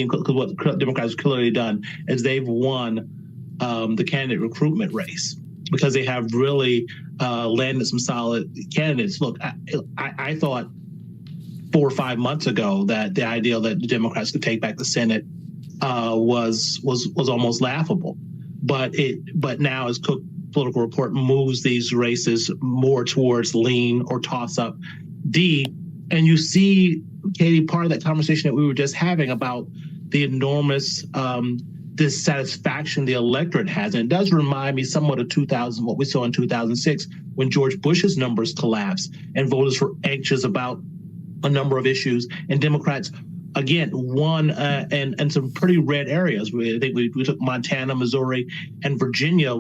because what the Democrats have clearly done is they've won the candidate recruitment race because they have really landed some solid candidates. Look, I thought 4 or 5 months ago that the idea that the Democrats could take back the Senate was almost laughable. But now as Cook Political Report moves these races more towards lean or toss up D, and you see, Katie, part of that conversation that we were just having about the enormous dissatisfaction the electorate has. And it does remind me somewhat of what we saw in 2006 when George Bush's numbers collapsed and voters were anxious about a number of issues, and Democrats again won in some pretty red areas. I think we took Montana, Missouri, and Virginia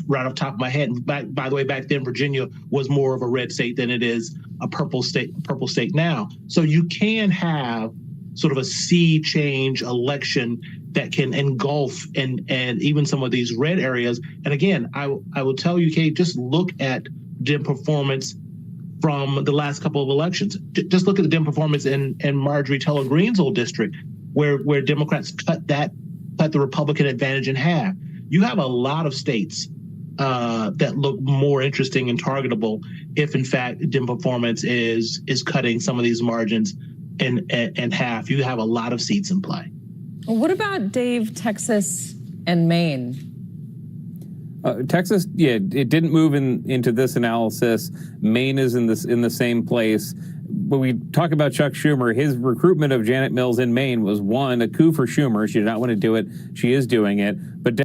right off the top of my head. By the way, back then Virginia was more of a red state than it is a purple state now. So you can have sort of a sea change election that can engulf and even some of these red areas. And again, I will tell you, Kate, just look at Dem performance from the last couple of elections. Just look at the Dem performance in Marjorie Taylor Greene's old district, where Democrats cut the Republican advantage in half. You have a lot of states that look more interesting and targetable if, in fact, Dem performance is cutting some of these margins in half. You have a lot of seats in play. What about, Dave, Texas and Maine? Texas, yeah, it didn't move into this analysis. Maine is in the same place. When we talk about Chuck Schumer, his recruitment of Janet Mills in Maine was, one, a coup for Schumer. She did not want to do it. She is doing it. But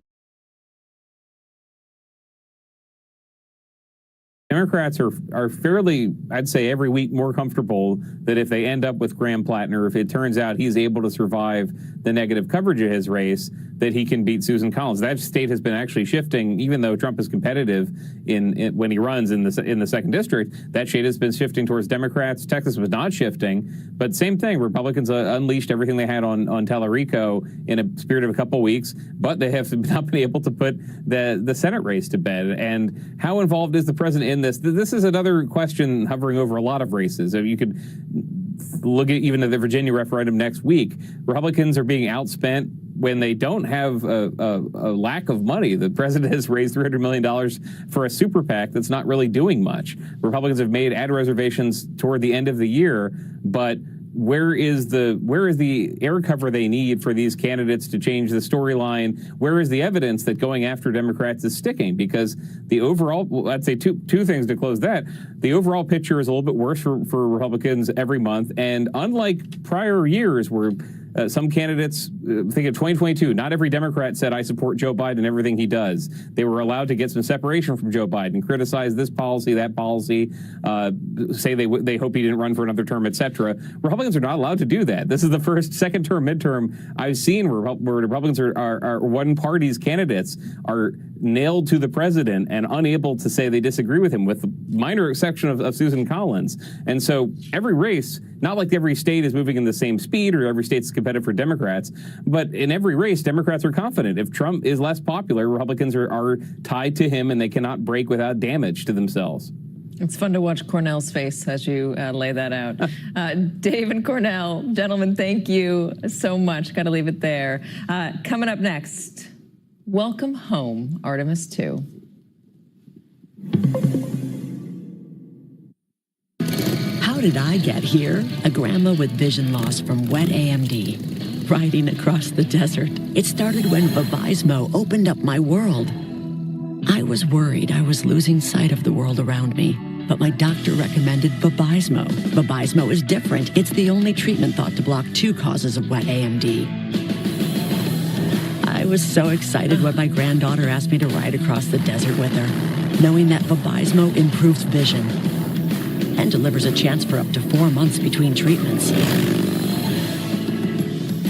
Democrats are fairly, I'd say, every week more comfortable that if they end up with Graham Plattner, if it turns out he's able to survive the negative coverage of his race, that he can beat Susan Collins. That state has been actually shifting, even though Trump is competitive when he runs in the second district. That state has been shifting towards Democrats. Texas was not shifting, but same thing. Republicans unleashed everything they had on Tellerico in a spirit of a couple weeks, but they have not been able to put the Senate race to bed. And how involved is the president in this? This is another question hovering over a lot of races. So you could look at even at the Virginia referendum next week. Republicans are being outspent when they don't have a lack of money. The president has raised $300 million for a super PAC that's not really doing much. Republicans have made ad reservations toward the end of the year, but where is the air cover they need for these candidates to change the storyline? Where is the evidence that going after Democrats is sticking? Because the overall, well, I'd say two things to close that. The overall picture is a little bit worse for Republicans every month. And unlike prior years where some candidates, think of 2022, not every Democrat said, I support Joe Biden and everything he does. They were allowed to get some separation from Joe Biden, criticize this policy, that policy, say they hope he didn't run for another term, etc. Republicans are not allowed to do that. This is the first second-term, midterm I've seen where Republicans are one party's candidates are nailed to the president and unable to say they disagree with him, with the minor exception of Susan Collins. And so every race, not like every state is moving in the same speed or every state's competitive for Democrats, but in every race, Democrats are confident. If Trump is less popular, Republicans are tied to him and they cannot break without damage to themselves. It's fun to watch Cornell's face as you lay that out. Dave and Cornell, gentlemen, thank you so much. Got to leave it there. Coming up next, welcome home, Artemis 2. How did I get here? A grandma with vision loss from wet AMD, riding across the desert. It started when Vabysmo opened up my world. I was worried I was losing sight of the world around me, but my doctor recommended Vabysmo. Vabysmo is different. It's the only treatment thought to block 2 causes of wet AMD. I was so excited when my granddaughter asked me to ride across the desert with her, knowing that Vabysmo improves vision and delivers a chance for up to 4 months between treatments.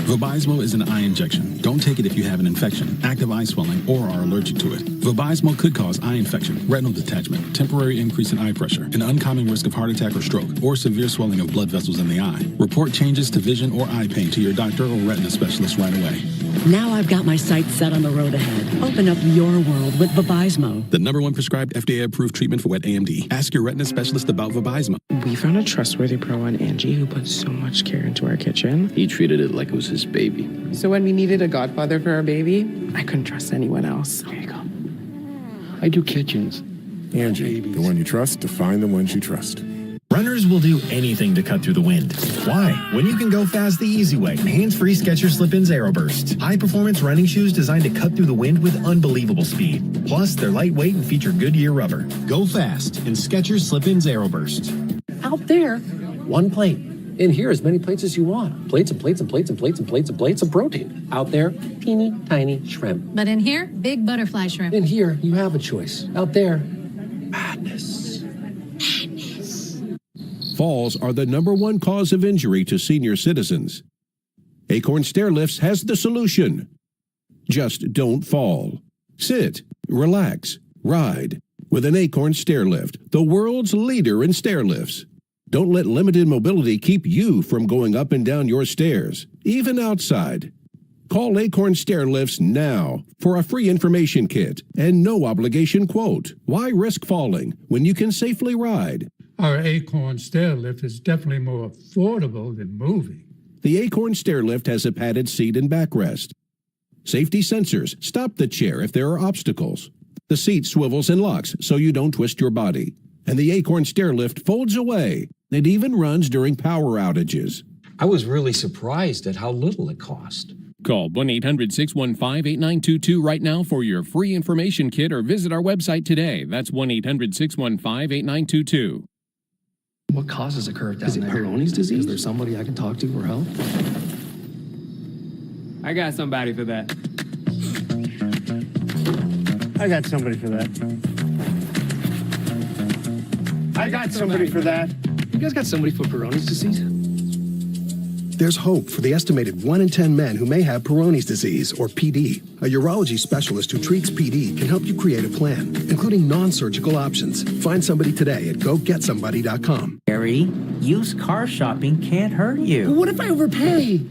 Vabysmo is an eye injection Don't take it if you have an infection, active eye swelling, or are allergic to it. Vabysmo could cause eye infection, retinal detachment, temporary increase in eye pressure, an uncommon risk of heart attack or stroke, or severe swelling of blood vessels in the eye. Report changes to vision or eye pain to your doctor or retina specialist right away. Now I've got my sights set on the road ahead. Open up your world with Vabysmo. The #1 prescribed FDA-approved treatment for wet AMD. Ask your retina specialist about Vabysmo. We found a trustworthy pro on Angie who put so much care into our kitchen. He treated it like it was his baby. So when we needed a godfather for our baby, I couldn't trust anyone else. Here you go. I do kitchens. Angie, the one you trust to find the ones you trust. Runners will do anything to cut through the wind. Why? When you can go fast the easy way. Hands-free Skechers Slip-ins Aeroburst. High-performance running shoes designed to cut through the wind with unbelievable speed. Plus, they're lightweight and feature Goodyear rubber. Go fast in Skechers Slip-ins Aeroburst. Out there, one plate. In here, as many plates as you want. Plates and plates and plates and plates and plates and plates of protein. Out there, teeny tiny shrimp. But in here, big butterfly shrimp. In here, you have a choice. Out there, madness. Falls are the #1 cause of injury to senior citizens. Acorn Stair Lifts has the solution. Just don't fall. Sit, relax, ride with an Acorn Stair Lift, the world's leader in stair lifts. Don't let limited mobility keep you from going up and down your stairs, even outside. Call Acorn Stair Lifts now for a free information kit and no obligation quote. Why risk falling when you can safely ride? Our Acorn Stair Lift is definitely more affordable than moving. The Acorn Stair Lift has a padded seat and backrest. Safety sensors stop the chair if there are obstacles. The seat swivels and locks so you don't twist your body. And the Acorn Stair Lift folds away. It even runs during power outages. I was really surprised at how little it cost. Call 1-800-615-8922 right now for your free information kit or visit our website today. That's 1-800-615-8922. What causes a curve down there? Is it Peyronie's disease? Is there somebody I can talk to for help? I got somebody for that. I got somebody for that. I got somebody for that. You guys got somebody for Peyronie's disease? There's hope for the estimated 1 in 10 men who may have Peyronie's disease, or PD. A urology specialist who treats PD can help you create a plan, including non-surgical options. Find somebody today at GoGetSomebody.com. Gary, used car shopping can't hurt you. What if I overpay?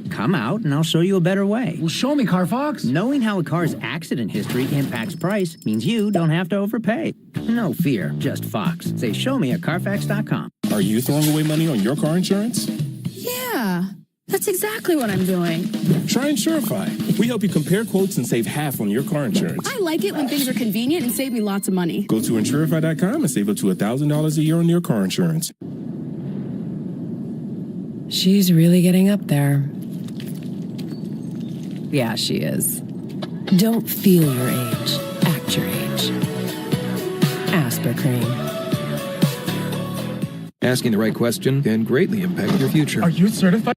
Come out and I'll show you a better way. Well, show me, Carfox. Knowing how a car's accident history impacts price means you don't have to overpay. No fear, just Fox. Say show me at Carfax.com. Are you throwing away money on your car insurance? Yeah, that's exactly what I'm doing. Try Insurify. We help you compare quotes and save half on your car insurance. I like it when things are convenient and save me lots of money. Go to Insurify.com and save up to $1,000 a year on your car insurance. She's really getting up there. Yeah, she is. Don't feel your age. Act your age. Aspercream. Asking the right question can greatly impact your future. Are you certified?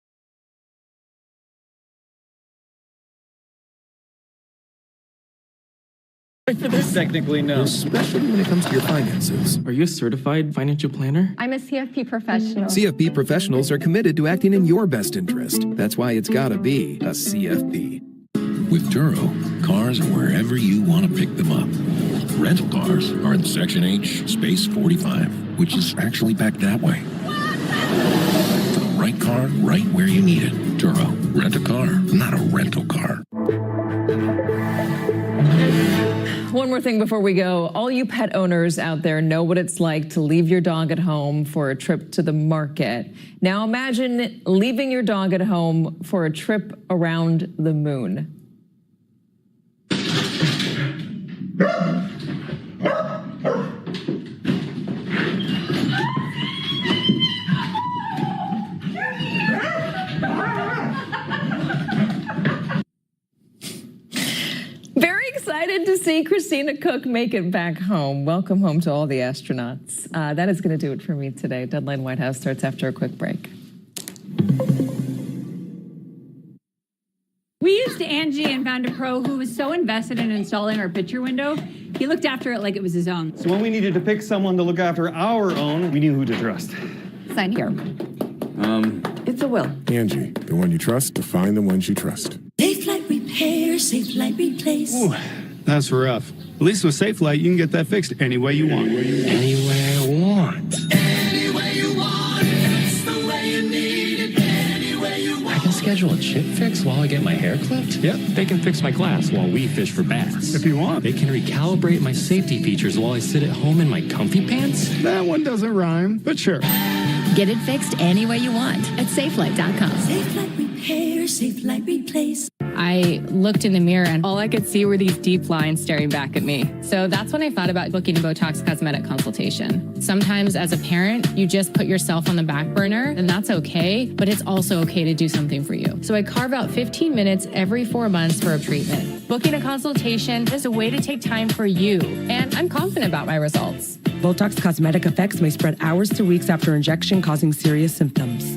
For this? Technically, no. Especially when it comes to your finances. Are you a certified financial planner? I'm a CFP professional. CFP professionals are committed to acting in your best interest. That's why it's gotta be a CFP. With Turo, cars are wherever you want to pick them up. Rental cars are in Section H, Space 45, which is actually back that way. For the right car, right where you need it. Turo, rent a car, not a rental car. One more thing before we go. All you pet owners out there know what it's like to leave your dog at home for a trip to the market. Now imagine leaving your dog at home for a trip around the moon. Very excited to see Christina Cook make it back home. Welcome home to all the astronauts. That is going to do it for me today. Deadline White House starts after a quick break. We used Angie and found a pro who was so invested in installing our picture window, he looked after it like it was his own. So when we needed to pick someone to look after our own, we knew who to trust. Sign here. It's a will. Angie, the one you trust to find the ones you trust. Pay flat repair. Safe Light Replace. Ooh, that's rough. At least with Safe Light, you can get that fixed any way you want. Anywhere I want. Any way you want. It's the way you need it. Any way you want. I can schedule a chip fix while I get my hair clipped? Yep. They can fix my glass while we fish for bass. If you want. They can recalibrate my safety features while I sit at home in my comfy pants? That one doesn't rhyme, but sure. Get it fixed any way you want at safelight.com. Safe Light Repair, Safe Light Replace. I looked in the mirror and all I could see were these deep lines staring back at me. So that's when I thought about booking a Botox cosmetic consultation. Sometimes as a parent, you just put yourself on the back burner, and that's okay, but it's also okay to do something for you. So I carve out 15 minutes every 4 months for a treatment. Booking a consultation is a way to take time for you, and I'm confident about my results. Botox cosmetic effects may spread hours to weeks after injection, causing serious symptoms.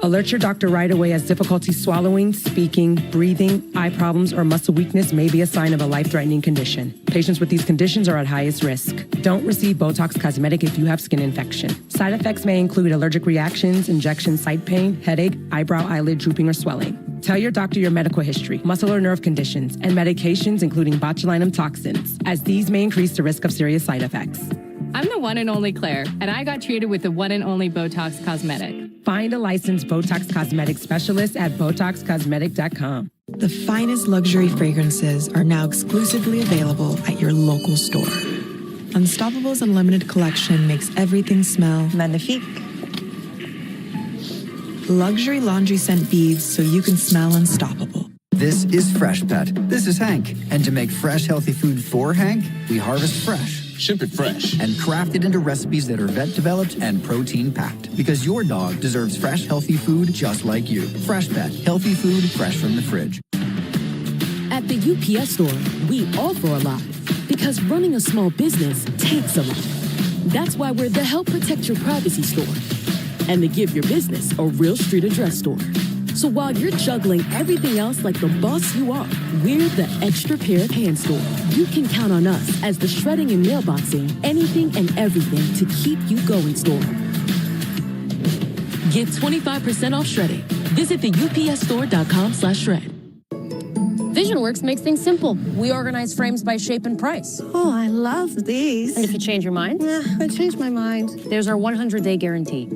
Alert your doctor right away, as difficulty swallowing, speaking, breathing, eye problems, or muscle weakness may be a sign of a life-threatening condition. Patients with these conditions are at highest risk. Don't receive Botox cosmetic if you have skin infection. Side effects may include allergic reactions, injection site pain, headache, eyebrow, eyelid drooping, or swelling. Tell your doctor your medical history, muscle or nerve conditions, and medications including botulinum toxins, as these may increase the risk of serious side effects. I'm the one and only Claire, and I got treated with the one and only Botox cosmetic. Find a licensed Botox cosmetic specialist at BotoxCosmetic.com. The finest luxury fragrances are now exclusively available at your local store. Unstoppable's Unlimited Collection makes everything smell magnifique. Luxury laundry scent beads so you can smell unstoppable. This is Fresh Pet. This is Hank. And to make fresh, healthy food for Hank, we harvest fresh. Ship it fresh. And craft it into recipes that are vet-developed and protein-packed. Because your dog deserves fresh, healthy food just like you. Fresh Pet. Healthy food fresh from the fridge. At the UPS store, we offer a lot. Because running a small business takes a lot. That's why we're the Help Protect Your Privacy store. And the Give Your Business a Real Street Address store. So while you're juggling everything else like the boss you are, we're the extra pair of hands store. You can count on us as the shredding and mailboxing, anything and everything to keep you going store. Get 25% off shredding. Visit the upsstore.com/shred. VisionWorks makes things simple. We organize frames by shape and price. Oh, I love these. And if you change your mind? Yeah, I changed my mind. There's our 100-day guarantee.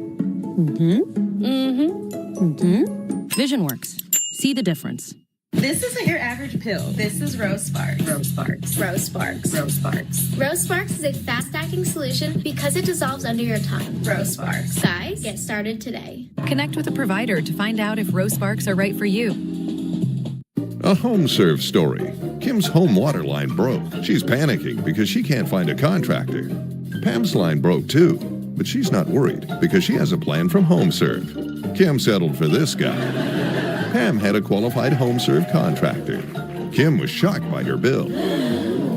VisionWorks. See the difference. This isn't your average pill. This is Rose Sparks. Rose Sparks. Rose Sparks. Rose Sparks. Rose Sparks is a fast-acting solution because it dissolves under your tongue. Rose Sparks. Guys, get started today. Connect with a provider to find out if Rose Sparks are right for you. A HomeServe story. Kim's home water line broke. She's panicking because she can't find a contractor. Pam's line broke too, but she's not worried because she has a plan from HomeServe. Kim settled for this guy. Pam had a qualified HomeServe contractor. Kim was shocked by her bill.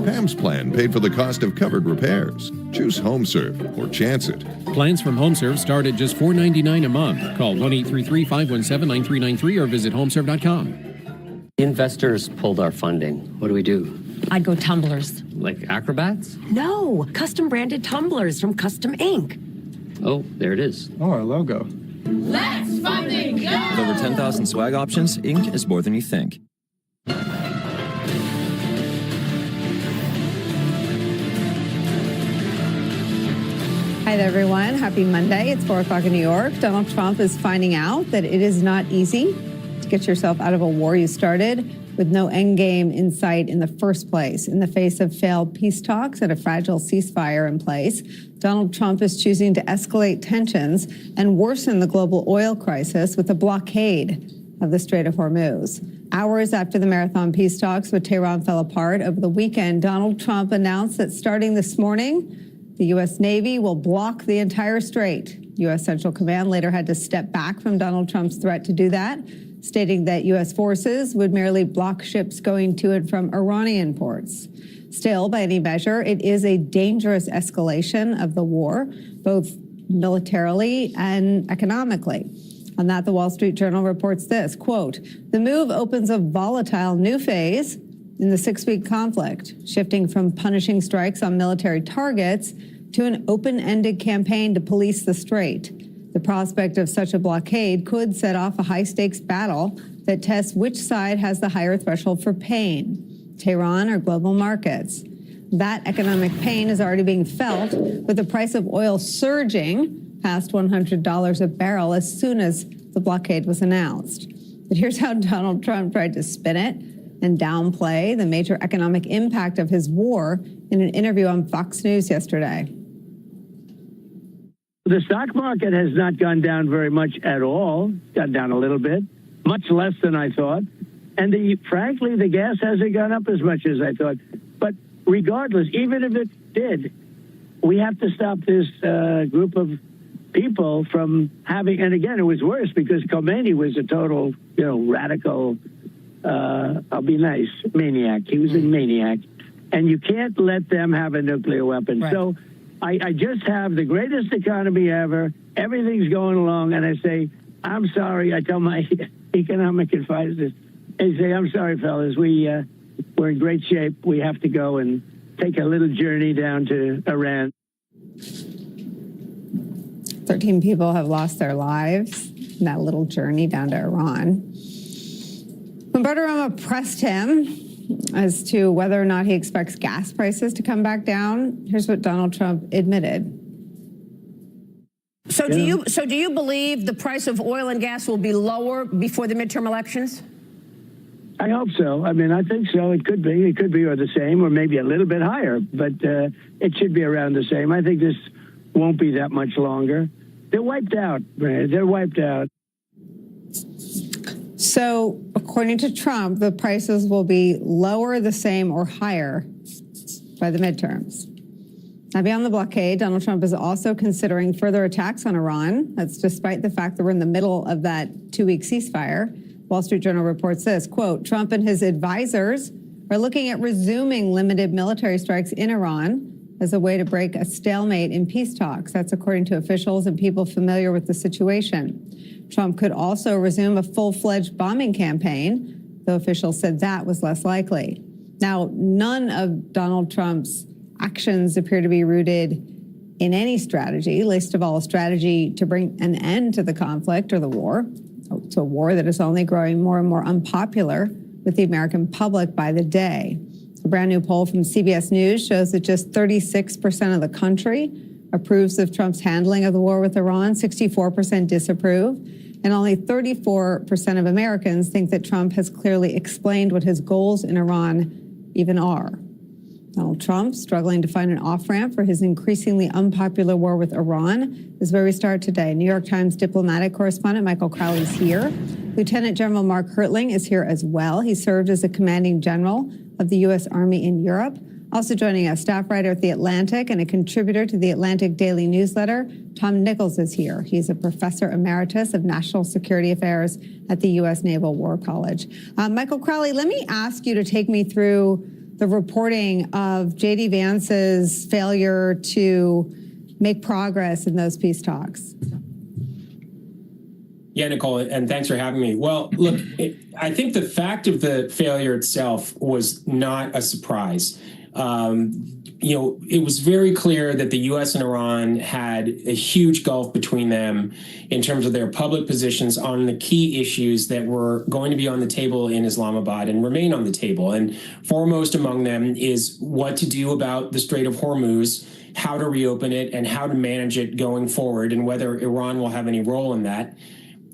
Pam's plan paid for the cost of covered repairs. Choose HomeServe or chance it. Plans from HomeServe start at just $4.99 a month. Call 1-833-517-9393 or visit homeserve.com. Investors pulled our funding. What do we do? I'd go tumblers. Like acrobats? No, custom branded tumblers from Custom Ink. Oh, there it is. Oh, our logo. Let's funding go! With over 10,000 swag options, Ink is more than you think. Hi there, everyone. Happy Monday. It's 4 o'clock in New York. Donald Trump is finding out that it is not easy to get yourself out of a war you started with no end game in sight in the first place. In the face of failed peace talks and a fragile ceasefire in place, Donald Trump is choosing to escalate tensions and worsen the global oil crisis with a blockade of the Strait of Hormuz. Hours after the marathon peace talks with Tehran fell apart over the weekend, Donald Trump announced that starting this morning, the U.S. Navy will block the entire strait. U.S. Central Command later had to step back from Donald Trump's threat to do that, stating that U.S. forces would merely block ships going to and from Iranian ports. Still, by any measure, it is a dangerous escalation of the war, both militarily and economically. On that, the Wall Street Journal reports this, quote, "The move opens a volatile new phase in the 6-week conflict, shifting from punishing strikes on military targets to an open-ended campaign to police the strait. The prospect of such a blockade could set off a high-stakes battle that tests which side has the higher threshold for pain, Tehran or global markets. That economic pain is already being felt, with the price of oil surging past $100 a barrel as soon as the blockade was announced. But here's how Donald Trump tried to spin it and downplay the major economic impact of his war in an interview on Fox News yesterday. The stock market has not gone down very much at all, gone down a little bit, much less than I thought. And frankly, the gas hasn't gone up as much as I thought. But regardless, even if it did, we have to stop this group of people from having, and again, it was worse because Khomeini was a total, radical, I'll be nice, maniac. He was a maniac. And you can't let them have a nuclear weapon. Right. So I just have the greatest economy ever. Everything's going along. And I say, I'm sorry. I tell my economic advisors, I say, I'm sorry, fellas. We're in great shape. We have to go and take a little journey down to Iran. 13 people have lost their lives in that little journey down to Iran. When Bartiromo pressed him as to whether or not he expects gas prices to come back down, here's what Donald Trump admitted. So do you believe the price of oil and gas will be lower before the midterm elections? I hope so. I mean, I think so. It could be. It could be or the same or maybe a little bit higher, but it should be around the same. I think this won't be that much longer. They're wiped out, man. They're wiped out. So, according to Trump, the prices will be lower, the same, or higher by the midterms. Now, beyond the blockade, Donald Trump is also considering further attacks on Iran. That's despite the fact that we're in the middle of that 2-week ceasefire. Wall Street Journal reports this, quote, Trump and his advisors are looking at resuming limited military strikes in Iran as a way to break a stalemate in peace talks. That's according to officials and people familiar with the situation. Trump could also resume a full-fledged bombing campaign, though officials said that was less likely. Now, none of Donald Trump's actions appear to be rooted in any strategy, least of all a strategy to bring an end to the conflict or the war. It's a war that is only growing more and more unpopular with the American public by the day. A brand new poll from CBS News shows that just 36% of the country approves of Trump's handling of the war with Iran, 64% disapprove, and only 34% of Americans think that Trump has clearly explained what his goals in Iran even are. Donald Trump, struggling to find an off-ramp for his increasingly unpopular war with Iran, is where we start today. New York Times diplomatic correspondent Michael Crowley is here. Lieutenant General Mark Hertling is here as well. He served as a commanding general of the U.S. Army in Europe. Also joining us, staff writer at The Atlantic and a contributor to The Atlantic Daily Newsletter, Tom Nichols is here. He's a professor emeritus of national security affairs at the U.S. Naval War College. Michael Crowley, let me ask you to take me through the reporting of J.D. Vance's failure to make progress in those peace talks. Yeah, Nicole, and thanks for having me. Well, look, I think the fact of the failure itself was not a surprise. It was very clear that the U.S. and Iran had a huge gulf between them in terms of their public positions on the key issues that were going to be on the table in Islamabad and remain on the table. And foremost among them is what to do about the Strait of Hormuz, how to reopen it, and how to manage it going forward, and whether Iran will have any role in that.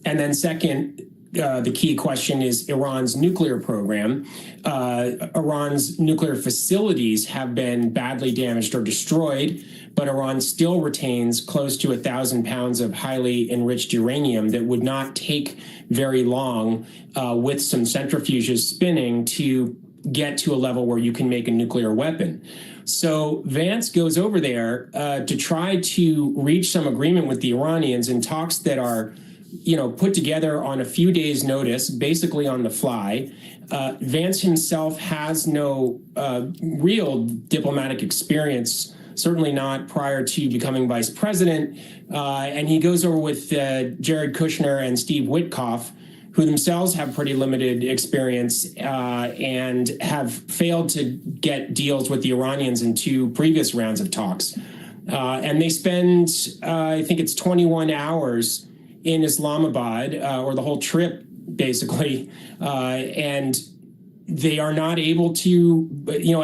And then second, the key question is Iran's nuclear program. Iran's nuclear facilities have been badly damaged or destroyed, but Iran still retains close to 1,000 pounds of highly enriched uranium that would not take very long with some centrifuges spinning to get to a level where you can make a nuclear weapon. So Vance goes over there to try to reach some agreement with the Iranians in talks that are put together on a few days' notice, basically on the fly. Vance himself has no real diplomatic experience, certainly not prior to becoming vice president. And he goes over with Jared Kushner and Steve Witkoff, who themselves have pretty limited experience and have failed to get deals with the Iranians in 2 previous rounds of talks. And they spend, I think it's 21 hours in Islamabad, or the whole trip basically, and they are not able to,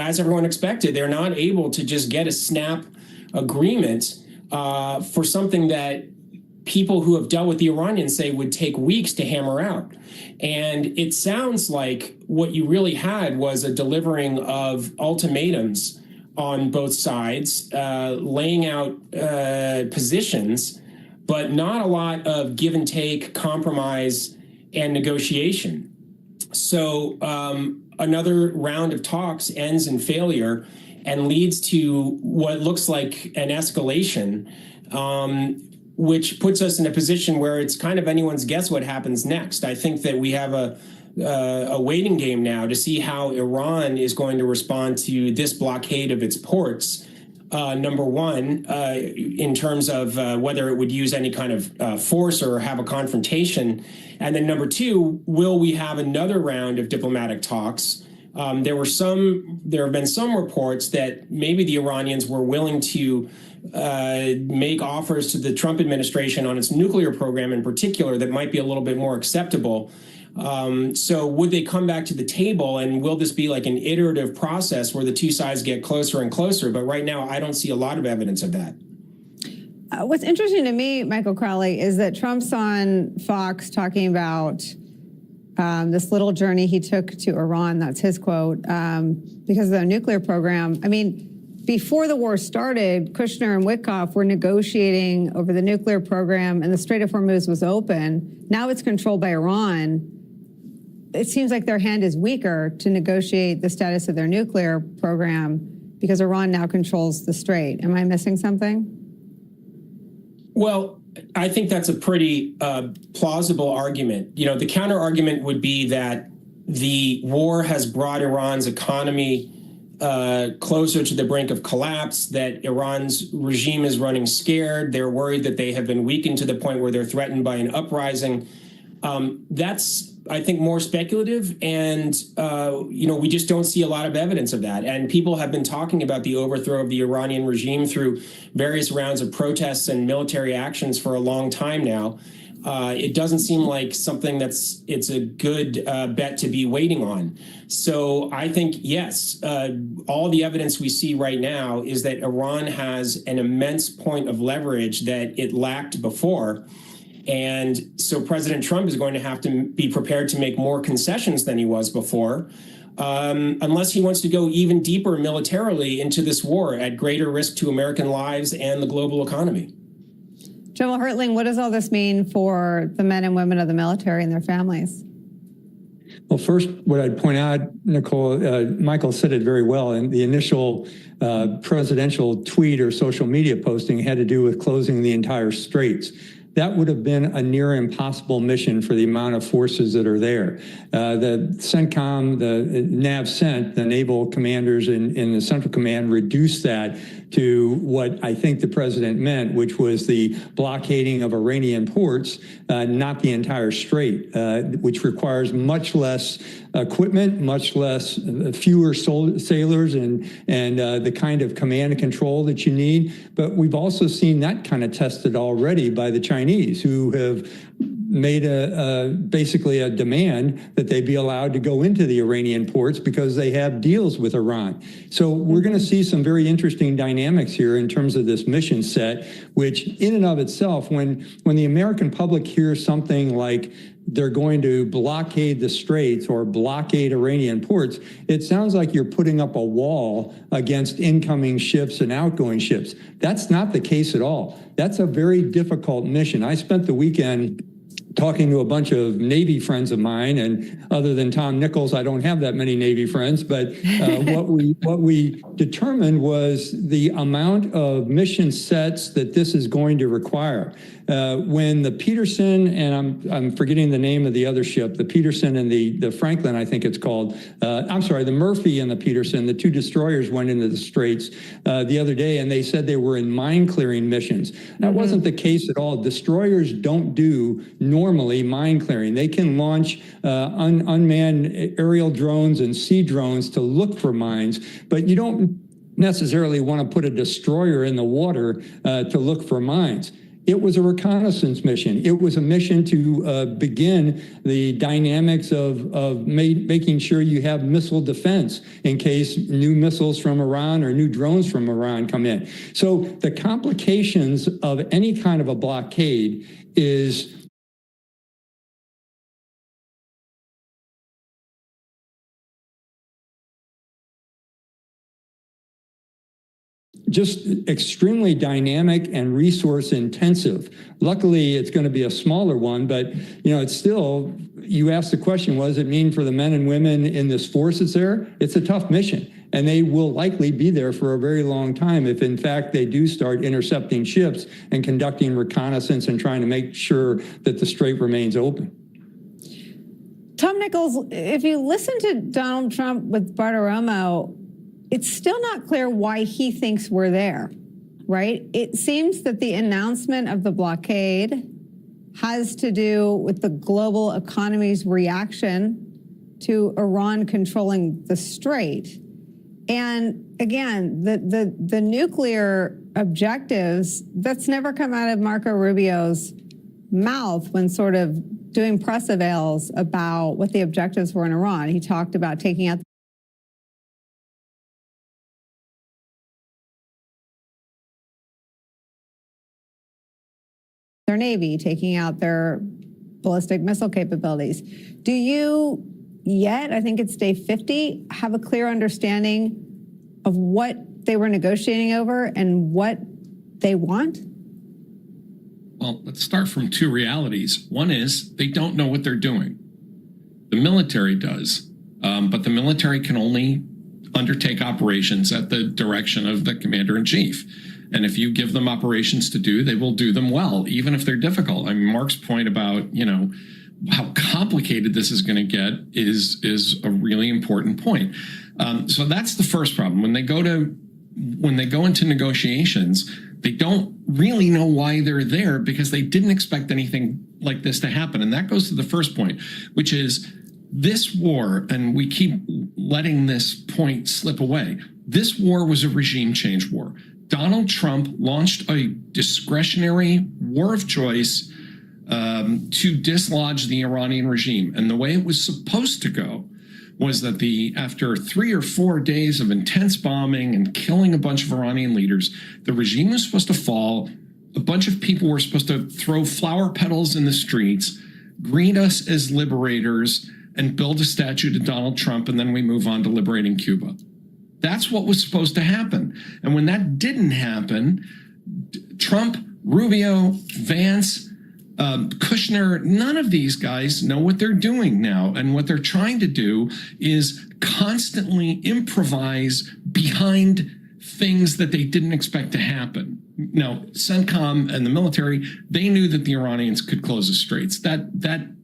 as everyone expected, they're not able to just get a snap agreement for something that people who have dealt with the Iranians say would take weeks to hammer out. And it sounds like what you really had was a delivering of ultimatums on both sides, laying out positions, but not a lot of give and take, compromise, and negotiation. So another round of talks ends in failure and leads to what looks like an escalation, which puts us in a position where it's kind of anyone's guess what happens next. I think that we have a waiting game now to see how Iran is going to respond to this blockade of its ports. Number one, in terms of whether it would use any kind of force or have a confrontation. And then number two, will we have another round of diplomatic talks? There have been some reports that maybe the Iranians were willing to make offers to the Trump administration on its nuclear program in particular that might be a little bit more acceptable. So would they come back to the table, and will this be like an iterative process where the two sides get closer and closer? But right now, I don't see a lot of evidence of that. What's interesting to me, Michael Crowley, is that Trump's on Fox talking about this little journey he took to Iran. That's his quote, because of their nuclear program. I mean, before the war started, Kushner and Witkoff were negotiating over the nuclear program, and the Strait of Hormuz was open. Now it's controlled by Iran. It seems like their hand is weaker to negotiate the status of their nuclear program because Iran now controls the strait. Am I missing something? Well, I think that's a pretty plausible argument. The counter argument would be that the war has brought Iran's economy closer to the brink of collapse, that Iran's regime is running scared. They're worried that they have been weakened to the point where they're threatened by an uprising. That's, I think, more speculative. And, we just don't see a lot of evidence of that. And people have been talking about the overthrow of the Iranian regime through various rounds of protests and military actions for a long time now. It doesn't seem like something it's a good bet to be waiting on. So I think, yes, all the evidence we see right now is that Iran has an immense point of leverage that it lacked before. And so President Trump is going to have to be prepared to make more concessions than he was before, unless he wants to go even deeper militarily into this war at greater risk to American lives and the global economy. General Hertling, what does all this mean for the men and women of the military and their families? Well, first, what I'd point out, Nicole, Michael said it very well, and the initial presidential tweet or social media posting had to do with closing the entire straits. That would have been a near impossible mission for the amount of forces that are there. The CENTCOM, the NAVCENT, the naval commanders in the Central Command reduced that to what I think the president meant, which was the blockading of Iranian ports, not the entire strait, which requires much less equipment, much less, fewer sailors and the kind of command and control that you need. But we've also seen that kind of tested already by the Chinese, who have made basically a demand that they be allowed to go into the Iranian ports because they have deals with Iran. So we're going to see some very interesting dynamics here in terms of this mission set, which in and of itself, when the American public hears something like they're going to blockade the straits or blockade Iranian ports, it sounds like you're putting up a wall against incoming ships and outgoing ships. That's not the case at all. That's a very difficult mission. I spent the weekend talking to a bunch of Navy friends of mine, and other than Tom Nichols, I don't have that many Navy friends, but what we determined was the amount of mission sets that this is going to require. When the Peterson, and I'm forgetting the name of the other ship, the Peterson and the Franklin, I think it's called, the Murphy and the Peterson, the two destroyers went into the straits the other day, and they said they were in mine clearing missions. That wasn't the case at all. Destroyers don't do normally mine clearing. They can launch unmanned aerial drones and sea drones to look for mines, but you don't necessarily want to put a destroyer in the water to look for mines. It was a reconnaissance mission. It was a mission to begin the dynamics of making sure you have missile defense in case new missiles from Iran or new drones from Iran come in. So the complications of any kind of a blockade is just extremely dynamic and resource intensive. Luckily, it's going to be a smaller one, but it's still, you asked the question, what does it mean for the men and women in this force that's there? It's a tough mission, and they will likely be there for a very long time if in fact they do start intercepting ships and conducting reconnaissance and trying to make sure that the strait remains open. Tom Nichols, if you listen to Donald Trump with Bartiromo, it's still not clear why he thinks we're there, right? It seems that the announcement of the blockade has to do with the global economy's reaction to Iran controlling the strait. And again, the nuclear objectives, that's never come out of Marco Rubio's mouth when sort of doing press avails about what the objectives were in Iran. He talked about taking out their Navy, taking out their ballistic missile capabilities. Do you yet, I think it's day 50, have a clear understanding of what they were negotiating over and what they want? Well, let's start from two realities. One is they don't know what they're doing. The military does, but the military can only undertake operations at the direction of the commander-in-chief. And if you give them operations to do, they will do them well, even if they're difficult. I mean, Mark's point about, how complicated this is going to get is a really important point. So that's the first problem. When they go into negotiations, they don't really know why they're there because they didn't expect anything like this to happen. And that goes to the first point, which is this war, and we keep letting this point slip away. This war was a regime change war. Donald Trump launched a discretionary war of choice to dislodge the Iranian regime. And the way it was supposed to go was that after 3 or 4 days of intense bombing and killing a bunch of Iranian leaders, the regime was supposed to fall. A bunch of people were supposed to throw flower petals in the streets, greet us as liberators, and build a statue to Donald Trump, and then we move on to liberating Cuba. That's what was supposed to happen. And when that didn't happen, Trump, Rubio, Vance, Kushner, none of these guys know what they're doing now. And what they're trying to do is constantly improvise behind things that they didn't expect to happen. Now, CENTCOM and the military, they knew that the Iranians could close the straits.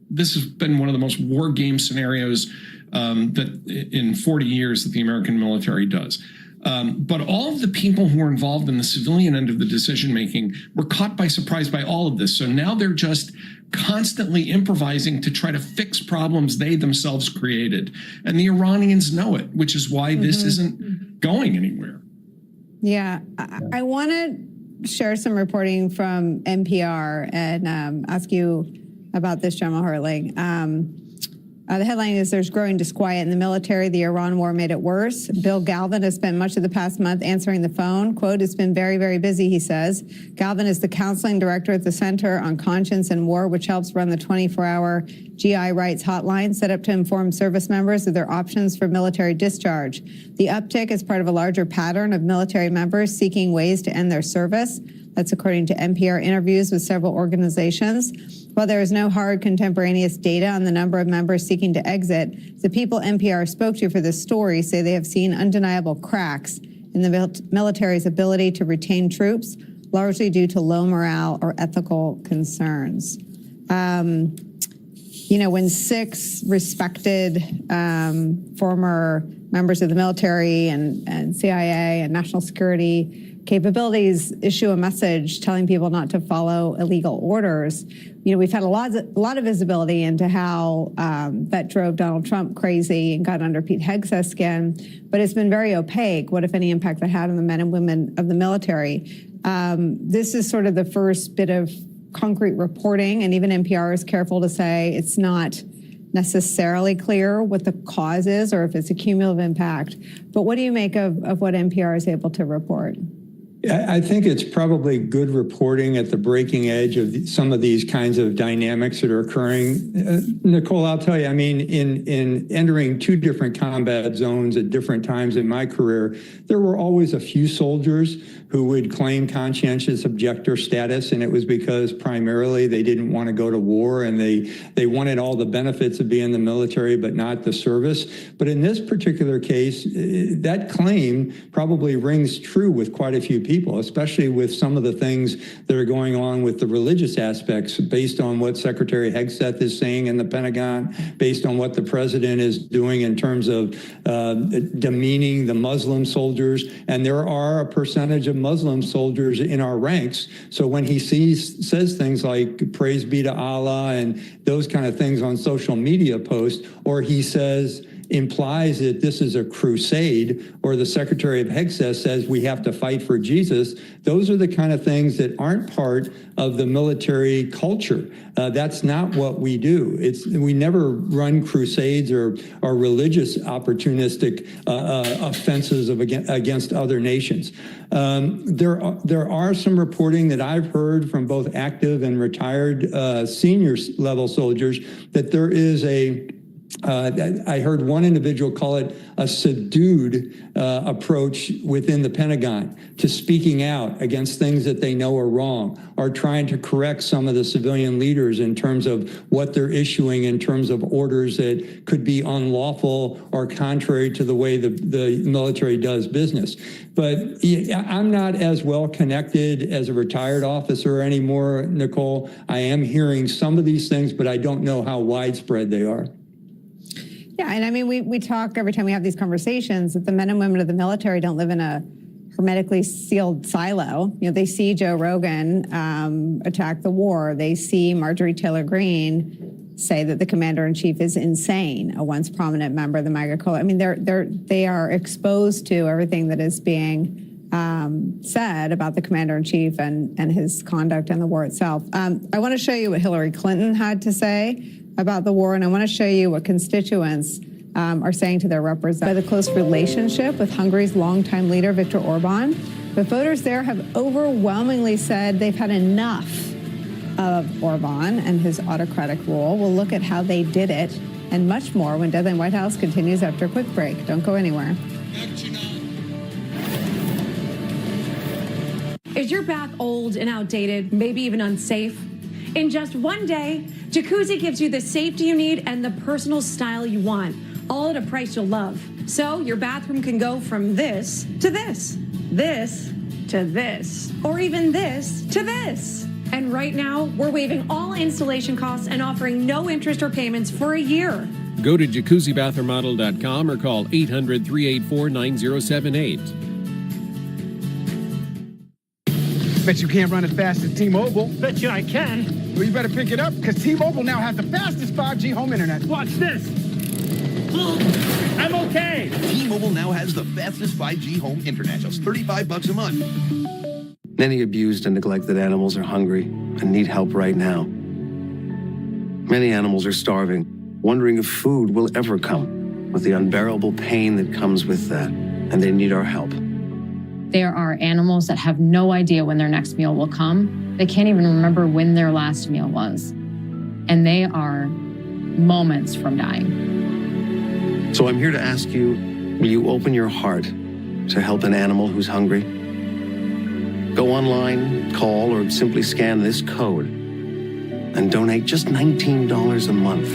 This has been one of the most war game scenarios that in 40 years that the American military does. But all of the people who were involved in the civilian end of the decision-making were caught by surprise by all of this. So now they're just constantly improvising to try to fix problems they themselves created. And the Iranians know it, which is why this isn't going anywhere. Yeah, I want to share some reporting from NPR and ask you about this, General Hertling. The headline is, there's growing disquiet in the military. The Iran war made it worse. Bill Galvin has spent much of the past month answering the phone. Quote, it's been very, very busy, he says. Galvin is the counseling director at the Center on Conscience and War, which helps run the 24-hour GI rights hotline set up to inform service members of their options for military discharge. The uptick is part of a larger pattern of military members seeking ways to end their service. That's according to NPR interviews with several organizations. While there is no hard contemporaneous data on the number of members seeking to exit, the people NPR spoke to for this story say they have seen undeniable cracks in the military's ability to retain troops, largely due to low morale or ethical concerns. When 6 respected former members of the military and CIA and national security capabilities issue a message telling people not to follow illegal orders, we've had a lot of visibility into how that drove Donald Trump crazy and got under Pete Hegseth's skin, but it's been very opaque what, if any, impact that had on the men and women of the military. This is sort of the first bit of concrete reporting, and even NPR is careful to say it's not necessarily clear what the cause is or if it's a cumulative impact. But what do you make of what NPR is able to report? I think it's probably good reporting at the breaking edge of some of these kinds of dynamics that are occurring. Nicole, I'll tell you, I mean, in entering 2 different combat zones at different times in my career, there were always a few soldiers who would claim conscientious objector status, and it was because primarily they didn't want to go to war and they wanted all the benefits of being in the military but not the service. But in this particular case, that claim probably rings true with quite a few people, especially with some of the things that are going on with the religious aspects based on what Secretary Hegseth is saying in the Pentagon, based on what the president is doing in terms of demeaning the Muslim soldiers. And there are a percentage of Muslim soldiers in our ranks. So when he says things like praise be to Allah and those kind of things on social media posts, or he implies that this is a crusade, or the Secretary of Hegseth says we have to fight for Jesus, those are the kind of things that aren't part of the military culture. That's not what we do. We never run crusades or religious opportunistic offenses against other nations. There are some reporting that I've heard from both active and retired senior level soldiers that there is I heard one individual call it a subdued approach within the Pentagon to speaking out against things that they know are wrong, or trying to correct some of the civilian leaders in terms of what they're issuing in terms of orders that could be unlawful or contrary to the way the military does business. But I'm not as well connected as a retired officer anymore, Nicole. I am hearing some of these things, but I don't know how widespread they are. Yeah, and I mean, we talk every time we have these conversations that the men and women of the military don't live in a hermetically sealed silo. You know, they see Joe Rogan attack the war. They see Marjorie Taylor Greene say that the commander-in-chief is insane, a once prominent member of the MAGA coalition. I mean, they are exposed to everything that is being said about the commander-in-chief and his conduct and the war itself. I want to show you what Hillary Clinton had to say about the war, and I want to show you what constituents are saying to their representatives. By the close relationship with Hungary's longtime leader, Viktor Orban, but voters there have overwhelmingly said they've had enough of Orban and his autocratic rule. We'll look at how they did it and much more when Deadline White House continues after a quick break. Don't go anywhere. Is your bath old and outdated, maybe even unsafe? In just one day, Jacuzzi gives you the safety you need and the personal style you want, all at a price you'll love. So your bathroom can go from this to this, this to this, or even this to this. And right now, we're waiving all installation costs and offering no interest or payments for a year. Go to jacuzzibathremodel.com or call 800-384-9078. Bet you can't run as fast as T-Mobile. Bet you I can. Well, you better pick it up, because T-Mobile now has the fastest 5G home internet. Watch this. I'm okay. T-Mobile now has the fastest 5G home internet, just $35 a month. Many abused and neglected animals are hungry and need help right now. Many animals are starving, wondering if food will ever come, with the unbearable pain that comes with that, and they need our help. There are animals that have no idea when their next meal will come. They can't even remember when their last meal was. And they are moments from dying. So I'm here to ask you, will you open your heart to help an animal who's hungry? Go online, call, or simply scan this code and donate just $19 a month.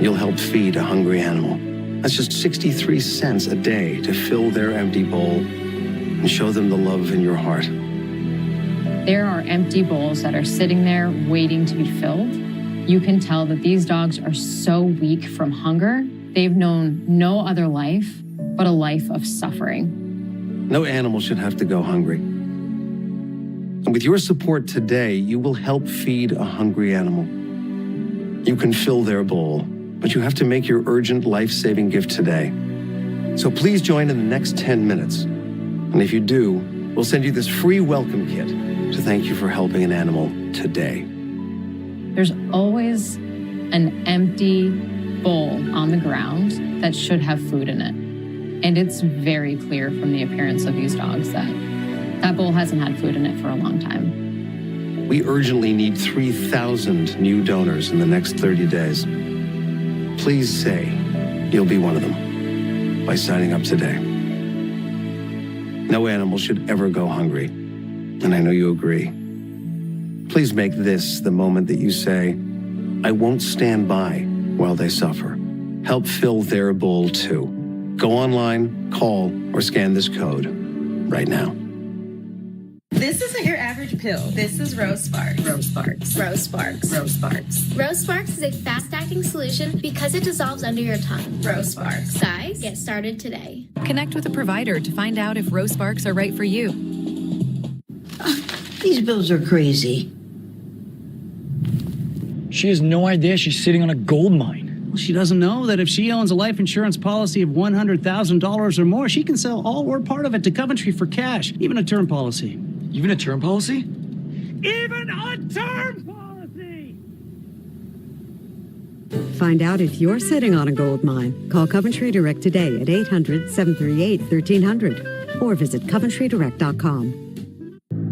You'll help feed a hungry animal. That's just 63 cents a day to fill their empty bowl and show them the love in your heart. There are empty bowls that are sitting there waiting to be filled. You can tell that these dogs are so weak from hunger. They've known no other life but a life of suffering. No animal should have to go hungry. And with your support today, you will help feed a hungry animal. You can fill their bowl, but you have to make your urgent life-saving gift today. So please join in the next 10 minutes. And if you do, We'll send you this free welcome kit to thank you for helping an animal today. There's always an empty bowl on the ground that should have food in it. And it's very clear from the appearance of these dogs that that bowl hasn't had food in it for a long time. We urgently need 3,000 new donors in the next 30 days. Please say you'll be one of them by signing up today. No animal should ever go hungry, and I know you agree. Please make this the moment that you say, I won't stand by while they suffer. Help fill their bowl too. Go online, call, or scan this code right now. This isn't your average pill. This is Rose Sparks. Rose Sparks. Rose Sparks. Rose Sparks. Rose Sparks is a fast-acting solution because it dissolves under your tongue. Rose Sparks. Guys, get started today. Connect with a provider to find out if Rose Sparks are right for you. These bills are crazy. She has no idea she's sitting on a gold mine. Well, she doesn't know that if she owns a life insurance policy of $100,000 or more, she can sell all or part of it to Coventry for cash, even a term policy. Even a term policy? Even a term policy! Find out if you're sitting on a gold mine. Call Coventry Direct today at 800-738-1300 or visit coventrydirect.com.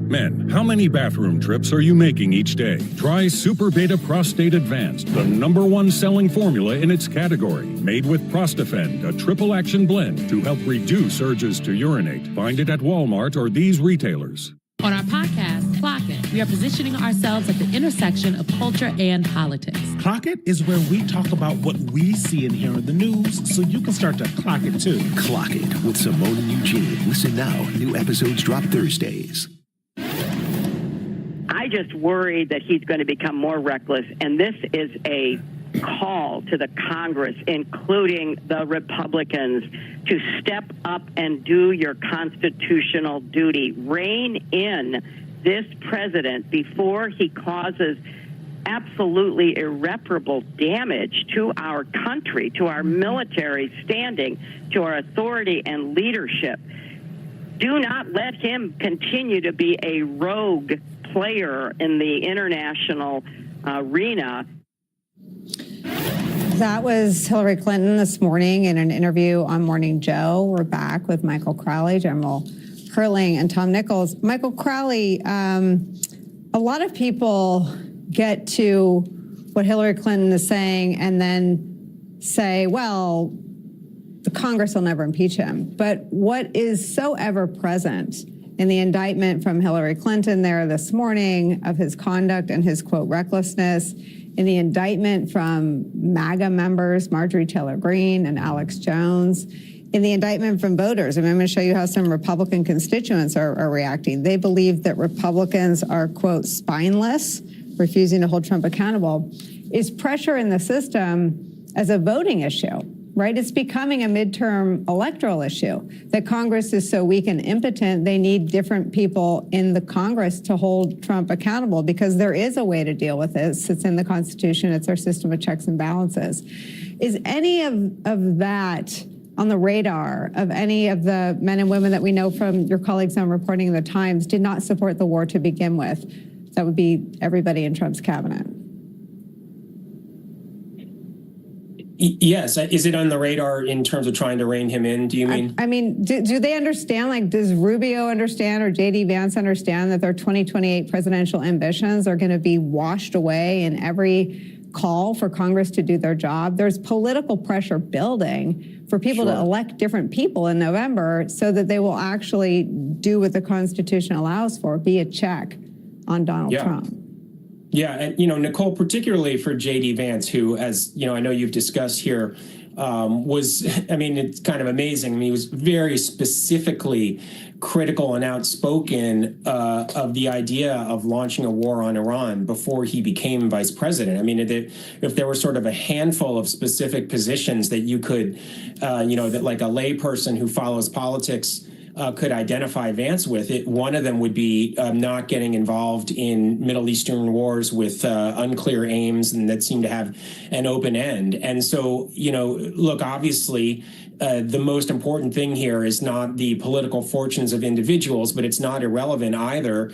Men, how many bathroom trips are you making each day? Try Super Beta Prostate Advanced, the #1 selling formula in its category. Made with Prostafend, a triple action blend to help reduce urges to urinate. Find it at Walmart or these retailers. On our podcast, Clock It, we are positioning ourselves at the intersection of culture and politics. Clock It is where we talk about what we see and hear in the news so you can start to clock it too. Clock It with Simone and Eugene. Listen now. New episodes drop Thursdays. I just worry that he's going to become more reckless, and this is a call to the Congress, including the Republicans, to step up and do your constitutional duty. Rein in this president before he causes absolutely irreparable damage to our country, to our military standing, to our authority and leadership. Do not let him continue to be a rogue player in the international arena. That was Hillary Clinton this morning in an interview on Morning Joe. We're back with Michael Crowley, General Hurling, and Tom Nichols. Michael Crowley, a lot of people get to what Hillary Clinton is saying and then say, well, the Congress will never impeach him. But what is so ever present in the indictment from Hillary Clinton there this morning of his conduct and his, quote, recklessness, in the indictment from MAGA members, Marjorie Taylor Greene and Alex Jones, in the indictment from voters. I'm going to show you how some Republican constituents are reacting. They believe that Republicans are, quote, spineless, refusing to hold Trump accountable, is pressure in the system as a voting issue. Right? It's becoming a midterm electoral issue that Congress is so weak and impotent, they need different people in the Congress to hold Trump accountable because there is a way to deal with this. It's in the Constitution. It's our system of checks and balances. Is any of that on the radar of any of the men and women that we know from your colleagues on reporting in the Times did not support the war to begin with? That would be everybody in Trump's cabinet. Yes. Is it on the radar in terms of trying to rein him in, do you mean? I mean, do they understand, like, does Rubio understand or J.D. Vance understand that their 2028 presidential ambitions are going to be washed away in every call for Congress to do their job? There's political pressure building for people to elect different people in November so that they will actually do what the Constitution allows for, be a check on Donald Trump. Yeah, and Nicole, particularly for J.D. Vance, who, as I know you've discussed here, was, it's kind of amazing. He was very specifically critical and outspoken of the idea of launching a war on Iran before he became vice president. If there were sort of a handful of specific positions that you could, that like a layperson who follows politics could identify Vance with. One of them would be not getting involved in Middle Eastern wars with unclear aims and that seem to have an open end. And so, look, obviously, the most important thing here is not the political fortunes of individuals, but it's not irrelevant either.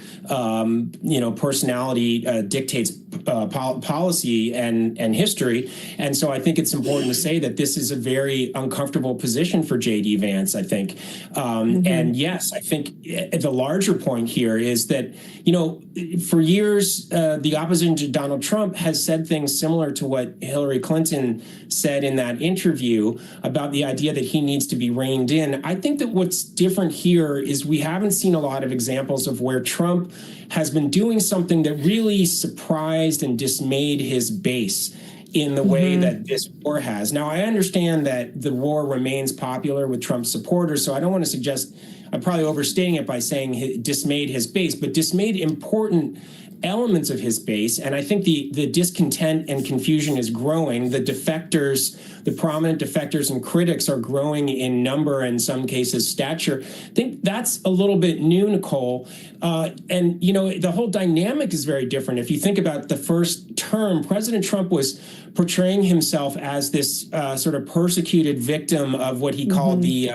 Personality dictates policy and history. And so I think it's important to say that this is a very uncomfortable position for J.D. Vance, I think. And yes, I think the larger point here is that, for years, the opposition to Donald Trump has said things similar to what Hillary Clinton said in that interview about the idea that he needs to be reined in. I think that what's different here is we haven't seen a lot of examples of where Trump has been doing something that really surprised and dismayed his base in the way that this war has. Now, I understand that the war remains popular with Trump supporters, so I don't want to suggest, I'm probably overstating it by saying he dismayed his base, but dismayed important elements of his base. And I think the discontent and confusion is growing. The defectors, the prominent defectors and critics are growing in number, in some cases stature. I think that's a little bit new, Nicole. And the whole dynamic is very different. If you think about the first term, President Trump was portraying himself as this sort of persecuted victim of what he called the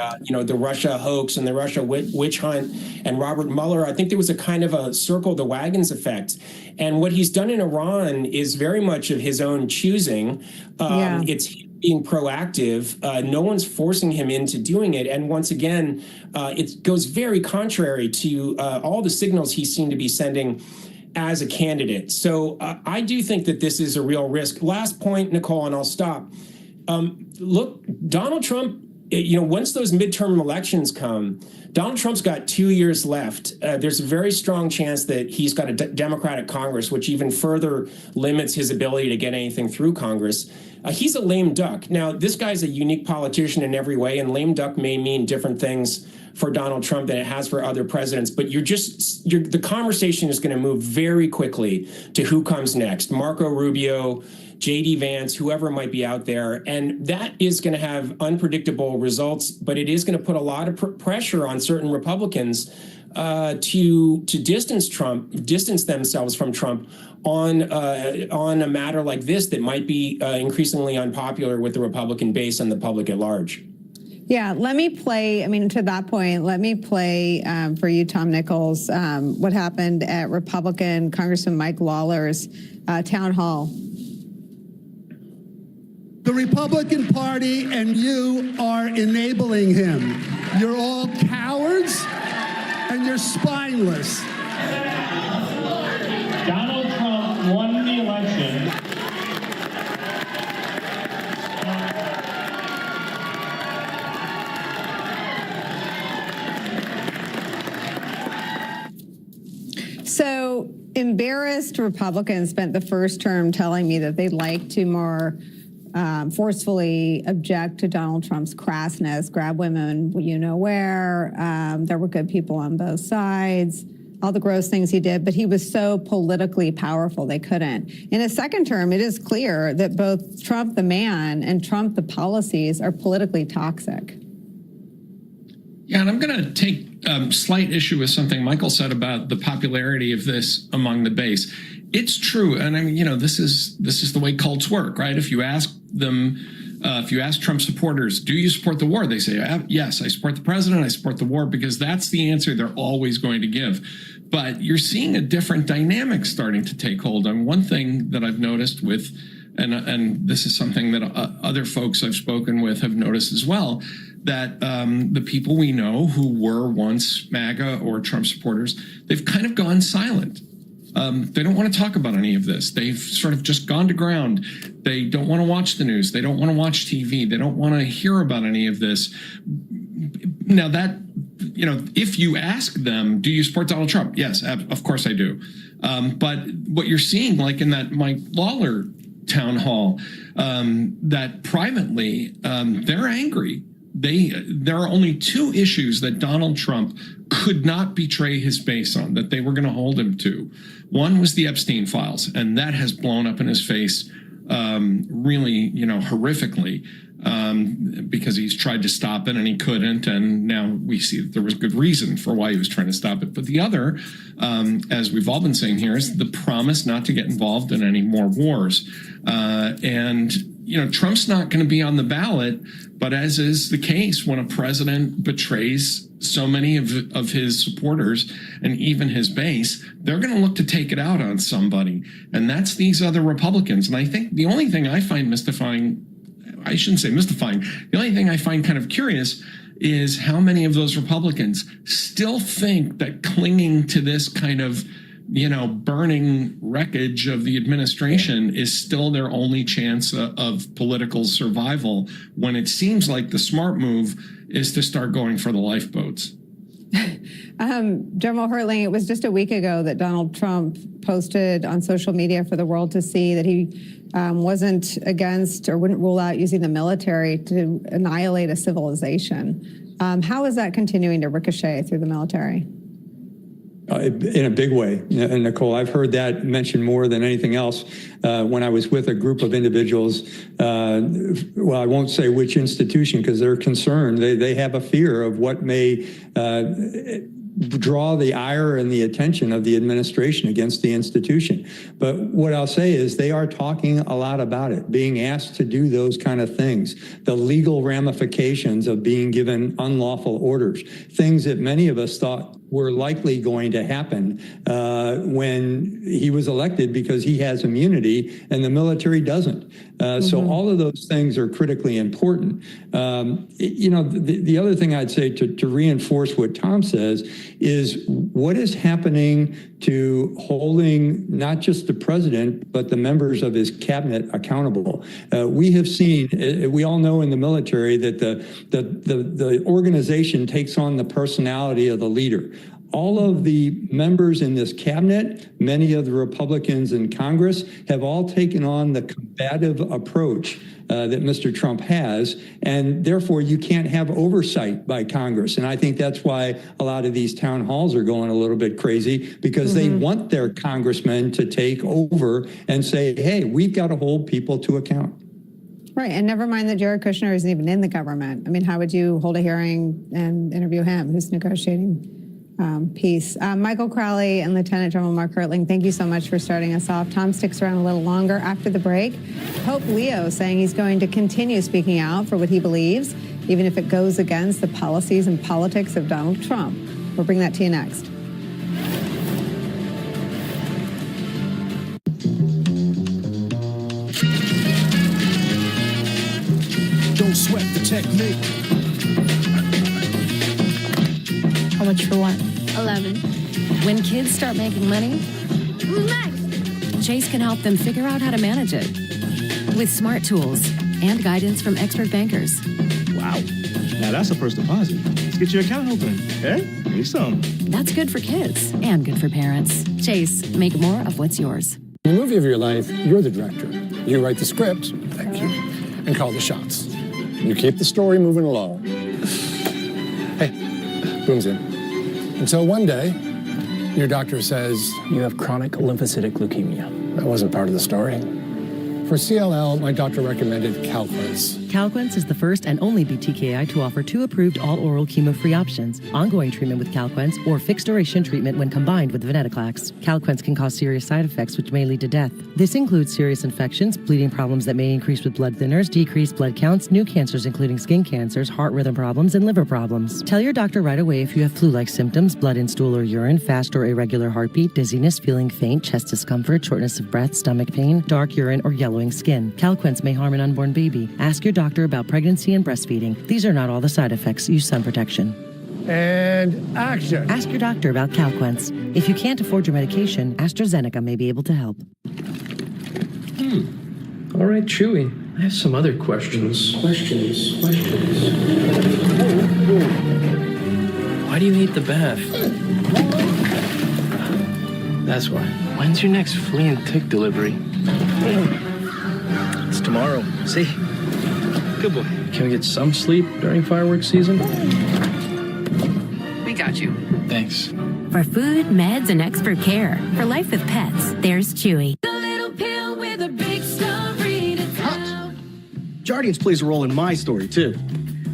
Russia hoax and the Russia witch hunt and Robert Mueller. I think there was a kind of a circle the wagons effect. And what he's done in Iran is very much of his own choosing. It's being proactive. No one's forcing him into doing it. And once again, it goes very contrary to all the signals he seemed to be sending as a candidate. So I do think that this is a real risk. Last point, Nicole, and I'll stop. Look, Donald Trump, once those midterm elections come, Donald Trump's got 2 years left. There's a very strong chance that he's got a Democratic Congress, which even further limits his ability to get anything through Congress. He's a lame duck. Now, this guy's a unique politician in every way, and lame duck may mean different things for Donald Trump than it has for other presidents. But the conversation is going to move very quickly to who comes next. Marco Rubio, J.D. Vance, whoever might be out there. And that is going to have unpredictable results, but it is going to put a lot of pressure on certain Republicans to distance themselves from Trump on a matter like this that might be increasingly unpopular with the Republican base and the public at large. Yeah, let me play, to that point, let me play for you, Tom Nichols, what happened at Republican Congressman Mike Lawler's town hall. The Republican Party and you are enabling him. You're all cowards and you're spineless. Donald Trump won the election. So embarrassed Republicans spent the first term telling me that they'd like to more forcefully object to Donald Trump's crassness, grab women, where. There were good people on both sides, all the gross things he did, but he was so politically powerful they couldn't. In his second term, it is clear that both Trump the man and Trump the policies are politically toxic. Yeah, and I'm going to take slight issue with something Michael said about the popularity of this among the base. It's true, and this is the way cults work, right? If you ask them, if you ask Trump supporters, do you support the war? They say, yes, I support the president, I support the war, because that's the answer they're always going to give. But you're seeing a different dynamic starting to take hold. And one thing that I've noticed with, and this is something that other folks I've spoken with have noticed as well, that the people we know who were once MAGA or Trump supporters, they've kind of gone silent. They don't want to talk about any of this. They've sort of just gone to ground. They don't want to watch the news. They don't want to watch TV. They don't want to hear about any of this. Now that, if you ask them, do you support Donald Trump? Yes, of course I do. But what you're seeing, like in that Mike Lawler town hall, that privately, they're angry. There are only two issues that Donald Trump could not betray his base on, that they were going to hold him to. One was the Epstein files, and that has blown up in his face really, horrifically. because he's tried to stop it and he couldn't. And now we see that there was good reason for why he was trying to stop it. But the other, as we've all been saying here, is the promise not to get involved in any more wars. Trump's not going to be on the ballot, but as is the case when a president betrays so many of his supporters and even his base, they're going to look to take it out on somebody. And that's these other Republicans. And I think the only thing I find mystifying, I shouldn't say mystifying, the only thing I find kind of curious is how many of those Republicans still think that clinging to this kind of burning wreckage of the administration is still their only chance of political survival, when it seems like the smart move is to start going for the lifeboats. General Hertling, it was just a week ago that Donald Trump posted on social media for the world to see that he wasn't against or wouldn't rule out using the military to annihilate a civilization. How is that continuing to ricochet through the military? In a big way. And Nicole, I've heard that mentioned more than anything else when I was with a group of individuals. Well, I won't say which institution because they're concerned. They have a fear of what may draw the ire and the attention of the administration against the institution. But what I'll say is they are talking a lot about it, being asked to do those kind of things, the legal ramifications of being given unlawful orders, things that many of us thought were likely going to happen when he was elected because he has immunity and the military doesn't. So all of those things are critically important. The other thing I'd say to reinforce what Tom says is what is happening to holding not just the president, but the members of his cabinet accountable. We have seen, we all know in the military that the organization takes on the personality of the leader. All of the members in this cabinet, many of the Republicans in Congress, have all taken on the combative approach that Mr. Trump has, and therefore you can't have oversight by Congress. And I think that's why a lot of these town halls are going a little bit crazy, because they want their congressmen to take over and say, hey, we've got to hold people to account. Right, and never mind that Jared Kushner isn't even in the government. I mean, how would you hold a hearing and interview him? Who's negotiating peace? Michael Crowley and Lieutenant General Mark Hertling, thank you so much for starting us off. Tom sticks around a little longer after the break. Pope Leo saying he's going to continue speaking out for what he believes, even if it goes against the policies and politics of Donald Trump. We'll bring that to you next. Don't sweat the technique. How much for what? 11. When kids start making money, Who's next? Chase can help them figure out how to manage it with smart tools and guidance from expert bankers. Wow. Now that's a first deposit. Let's get your account open. Eh? Need some. That's good for kids and good for parents. Chase, make more of what's yours. In the movie of your life, you're the director. You write the script, thank you, and call the shots. You keep the story moving along. Hey, boom's in. Until one day, your doctor says, you have chronic lymphocytic leukemia. That wasn't part of the story. For CLL, my doctor recommended Calquence. Calquence is the first and only BTKI to offer 2 approved all-oral chemo-free options, ongoing treatment with Calquence, or fixed-duration treatment when combined with venetoclax. Calquence can cause serious side effects which may lead to death. This includes serious infections, bleeding problems that may increase with blood thinners, decreased blood counts, new cancers including skin cancers, heart rhythm problems, and liver problems. Tell your doctor right away if you have flu-like symptoms, blood in stool or urine, fast or irregular heartbeat, dizziness, feeling faint, chest discomfort, shortness of breath, stomach pain, dark urine, or yellowing skin. Calquence may harm an unborn baby. Ask your doctor about pregnancy and breastfeeding. These are not all the side effects. Use sun protection. And action. Ask your doctor about Calquence. If you can't afford your medication, AstraZeneca may be able to help. All right, Chewy. I have some other questions. Why do you hate the bath? That's why. When's your next flea and tick delivery? It's tomorrow. See? Good boy. Can we get some sleep during fireworks season? We got you. Thanks. For food, meds, and expert care. For life with pets, there's Chewy. The little pill with a big story to tell. Jardiance plays a role in my story, too.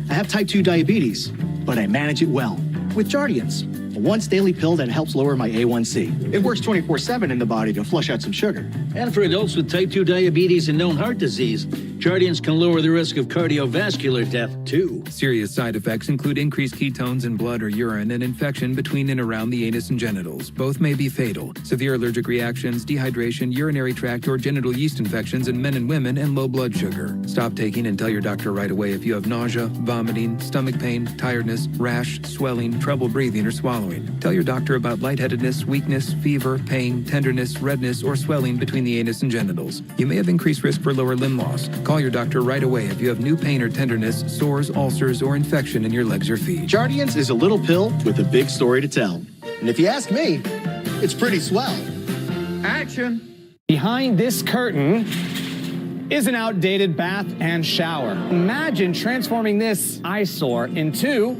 I have type 2 diabetes, but I manage it well with Jardiance, a once daily pill that helps lower my A1C. It works 24/7 in the body to flush out some sugar. And for adults with type 2 diabetes and known heart disease, Jardiance can lower the risk of cardiovascular death, too. Serious side effects include increased ketones in blood or urine and infection between and around the anus and genitals. Both may be fatal. Severe allergic reactions, dehydration, urinary tract or genital yeast infections in men and women, and low blood sugar. Stop taking and tell your doctor right away if you have nausea, vomiting, stomach pain, tiredness, rash, swelling, trouble breathing or swallowing. Tell your doctor about lightheadedness, weakness, fever, pain, tenderness, redness, or swelling between the anus and genitals. You may have increased risk for lower limb loss. Call your doctor right away if you have new pain or tenderness, sores, ulcers, or infection in your legs or feet. Jardiance is a little pill with a big story to tell. And if you ask me, it's pretty swell. Action. Behind this curtain is an outdated bath and shower. Imagine transforming this eyesore into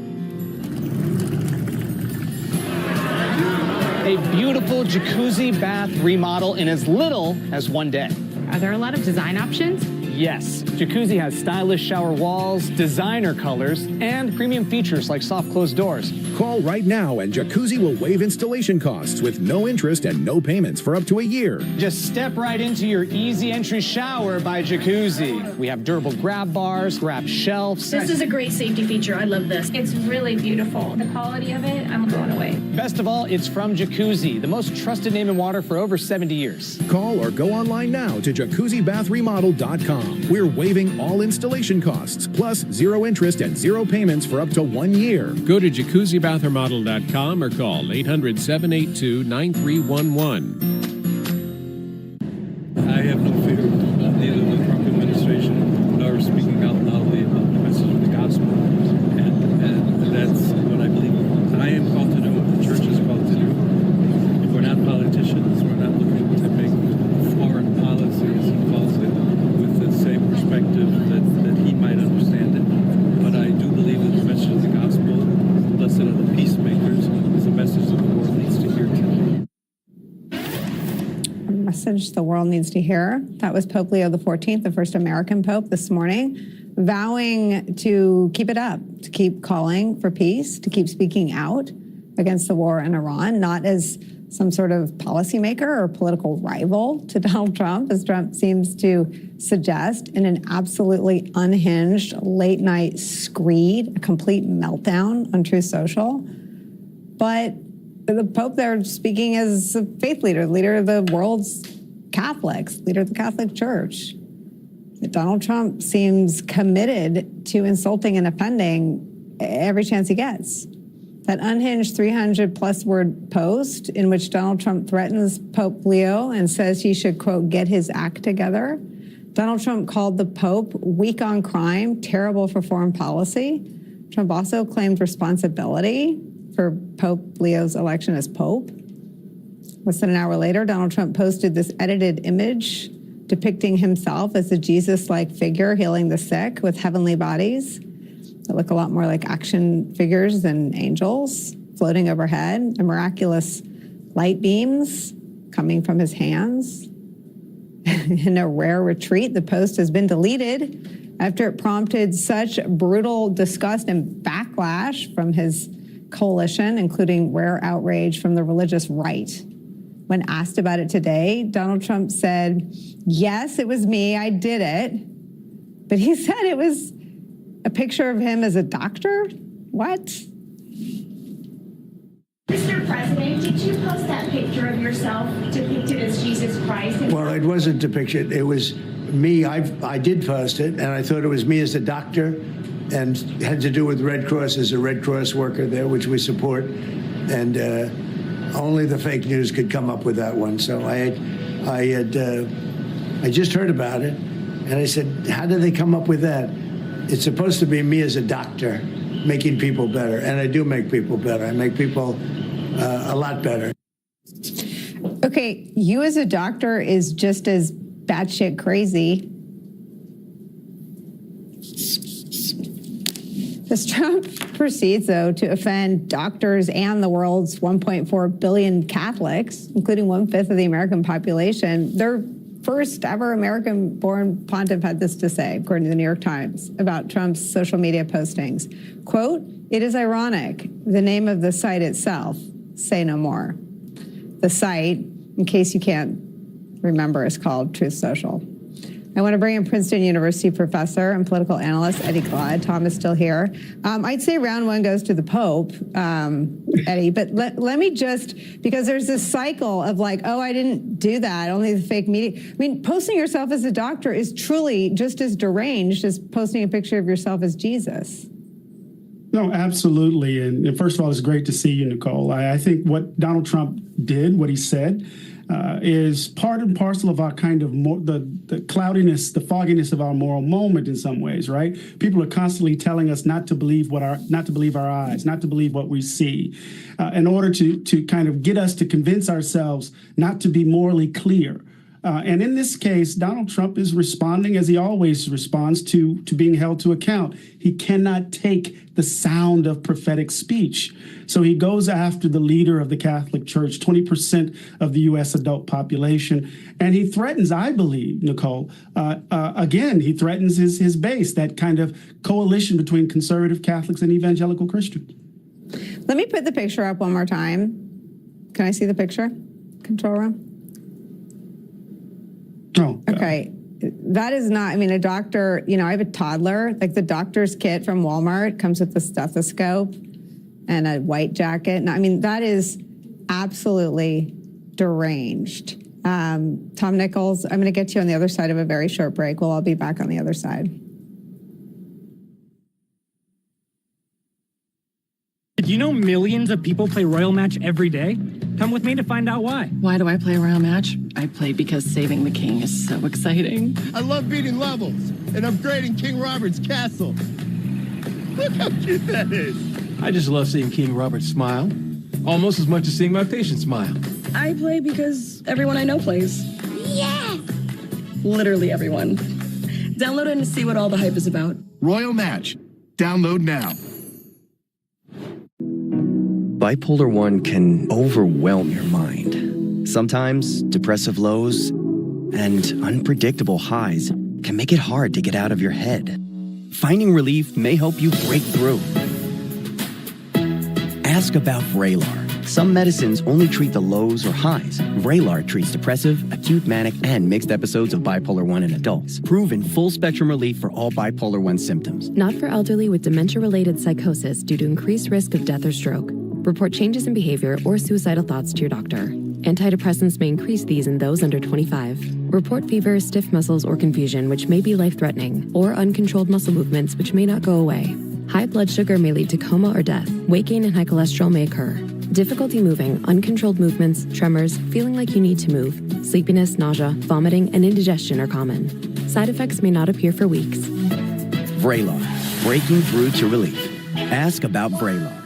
a beautiful jacuzzi bath remodel in as little as one day. Are there a lot of design options? Yes, Jacuzzi has stylish shower walls, designer colors, and premium features like soft closed doors. Call right now and Jacuzzi will waive installation costs with no interest and no payments for up to a year. Just step right into your easy entry shower by Jacuzzi. We have durable grab bars, grab shelves. This is a great safety feature. I love this. It's really beautiful. The quality of it, I'm blown away. Best of all, it's from Jacuzzi, the most trusted name in water for over 70 years. Call or go online now to jacuzzibathremodel.com. We're waiving all installation costs, plus zero interest and zero payments for up to 1 year. Go to jacuzzibathremodel.com or call 800-782-9311. I have no fear of neither the Trump administration nor speaking out loudly about the message of the gospel. And that's what I believe. I am called to do what the church is called to do. We're not politicians. We're not looking to make foreign policies and policy with the same perspective that he might understand it. But I do believe that the message of the gospel, blessed are the peacemakers, is a message that the world needs to hear today. A message the world needs to hear. That was Pope Leo XIV, the first American Pope, this morning, vowing to keep it up, to keep calling for peace, to keep speaking out against the war in Iran, not as some sort of policymaker or political rival to Donald Trump, as Trump seems to suggest, in an absolutely unhinged late-night screed, a complete meltdown on Truth Social. But the Pope there speaking as a faith leader, leader of the world's Catholics, leader of the Catholic Church. Donald Trump seems committed to insulting and offending every chance he gets. That unhinged 300-plus word post in which Donald Trump threatens Pope Leo and says he should, quote, get his act together. Donald Trump called the Pope weak on crime, terrible for foreign policy. Trump also claimed responsibility for Pope Leo's election as Pope. Less than an hour later, Donald Trump posted this edited image depicting himself as a Jesus-like figure healing the sick with heavenly bodies that look a lot more like action figures than angels floating overhead, and miraculous light beams coming from his hands. In a rare retreat, the post has been deleted after it prompted such brutal disgust and backlash from his coalition, including rare outrage from the religious right. When asked about it today, Donald Trump said, yes, it was me, I did it. But he said it was a picture of him as a doctor? What? Mr. President, did you post that picture of yourself depicted as Jesus Christ? Well, it wasn't depicted. It was me. I did post it, and I thought it was me as a doctor, and had to do with Red Cross as a Red Cross worker there, which we support. And only the fake news could come up with that one. So I just heard about it, and I said, how did they come up with that? It's supposed to be me as a doctor making people better, and I do make people better. I make people a lot better. Okay, you as a doctor is just as batshit crazy. As Trump proceeds, though, to offend doctors and the world's 1.4 billion Catholics, including 1/5 of the American population, they're first ever American-born pontiff had this to say, according to the New York Times, about Trump's social media postings. Quote, "It is ironic, the name of the site itself, Say No More." The site, in case you can't remember, is called Truth Social. I want to bring in Princeton University professor and political analyst Eddie Glaude. Tom is still here. I'd say round one goes to the Pope, Eddie, but let me just, because there's this cycle of like, oh, I didn't do that, only the fake media. I mean, posting yourself as a doctor is truly just as deranged as posting a picture of yourself as Jesus. No, absolutely. And first of all, it's great to see you, Nicole. I think what Donald Trump did, what he said, is part and parcel of our kind of the cloudiness, the fogginess of our moral moment in some ways, right? People are constantly telling us not to believe our eyes, not to believe what we see, in order to kind of get us to convince ourselves not to be morally clear. And in this case, Donald Trump is responding, as he always responds, to being held to account. He cannot take the sound of prophetic speech. So he goes after the leader of the Catholic Church, 20% of the U.S. adult population. And he threatens, I believe, Nicole, again, he threatens his base, that kind of coalition between conservative Catholics and evangelical Christians. Let me put the picture up one more time. Can I see the picture? Control room. Oh, okay. That is not, I mean, a doctor, you know, I have a toddler, like the doctor's kit from Walmart comes with the stethoscope and a white jacket. I mean, that is absolutely deranged. Tom Nichols, I'm going to get you on the other side of a very short break. We'll all be back on the other side. Did you know millions of people play Royal Match every day? Come with me to find out why. Why do I play Royal Match? I play because saving the king is so exciting. I love beating levels and upgrading King Robert's castle. Look how cute that is. I just love seeing King Robert smile, almost as much as seeing my patient smile. I play because everyone I know plays. Yes! Literally everyone. Download it and see what all the hype is about. Royal Match. Download now. Bipolar 1 can overwhelm your mind. Sometimes depressive lows and unpredictable highs can make it hard to get out of your head. Finding relief may help you break through. Ask about Vraylar. Some medicines only treat the lows or highs. Vraylar treats depressive, acute manic, and mixed episodes of bipolar 1 in adults. Proven full-spectrum relief for all bipolar 1 symptoms. Not for elderly with dementia-related psychosis due to increased risk of death or stroke. Report changes in behavior or suicidal thoughts to your doctor. Antidepressants may increase these in those under 25. Report fever, stiff muscles, or confusion, which may be life-threatening, or uncontrolled muscle movements, which may not go away. High blood sugar may lead to coma or death. Weight gain and high cholesterol may occur. Difficulty moving, uncontrolled movements, tremors, feeling like you need to move, sleepiness, nausea, vomiting, and indigestion are common. Side effects may not appear for weeks. Vraylar. Breaking through to relief. Ask about Vraylar.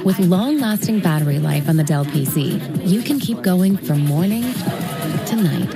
With long-lasting battery life on the Dell PC, you can keep going from morning to night.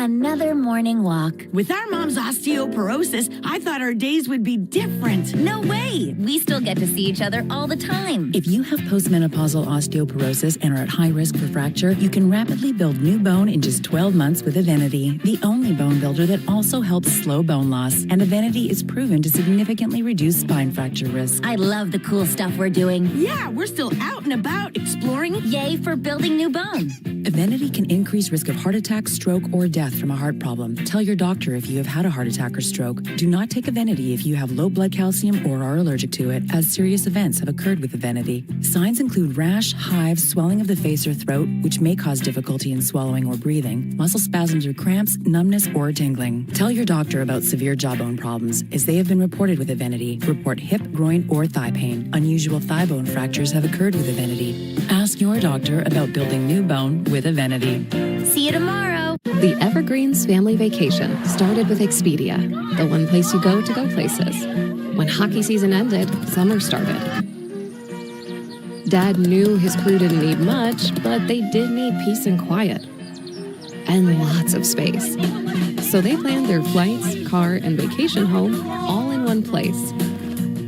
Another morning walk. With our mom's osteoporosis, I thought our days would be different. No way! We still get to see each other all the time. If you have postmenopausal osteoporosis and are at high risk for fracture, you can rapidly build new bone in just 12 months with Evenity, the only bone builder that also helps slow bone loss. And Evenity is proven to significantly reduce spine fracture risk. I love the cool stuff we're doing. Yeah, we're still out and about exploring. Yay for building new bone. Evenity can increase risk of heart attack, stroke, or death from a heart problem. Tell your doctor if you have had a heart attack or stroke. Do not take Evenity if you have low blood calcium or are allergic to it, as serious events have occurred with Evenity. Signs include rash, hives, swelling of the face or throat, which may cause difficulty in swallowing or breathing, muscle spasms or cramps, numbness, or tingling. Tell your doctor about severe jawbone problems, as they have been reported with Evenity. Report hip, groin, or thigh pain. Unusual thigh bone fractures have occurred with Evenity. Ask your doctor about building new bone with Evenity. See you tomorrow. The Evergreens family vacation started with Expedia, the one place you go to go places. When hockey season ended, summer started. Dad knew his crew didn't need much, but they did need peace and quiet. And lots of space. So they planned their flights, car, and vacation home all in one place.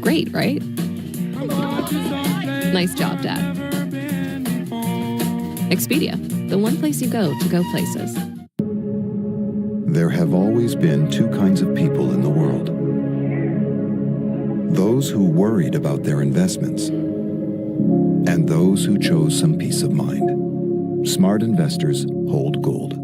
Great, right? Nice job, Dad. Expedia, the one place you go to go places. There have always been two kinds of people in the world. Those who worried about their investments, and those who chose some peace of mind. Smart investors hold gold.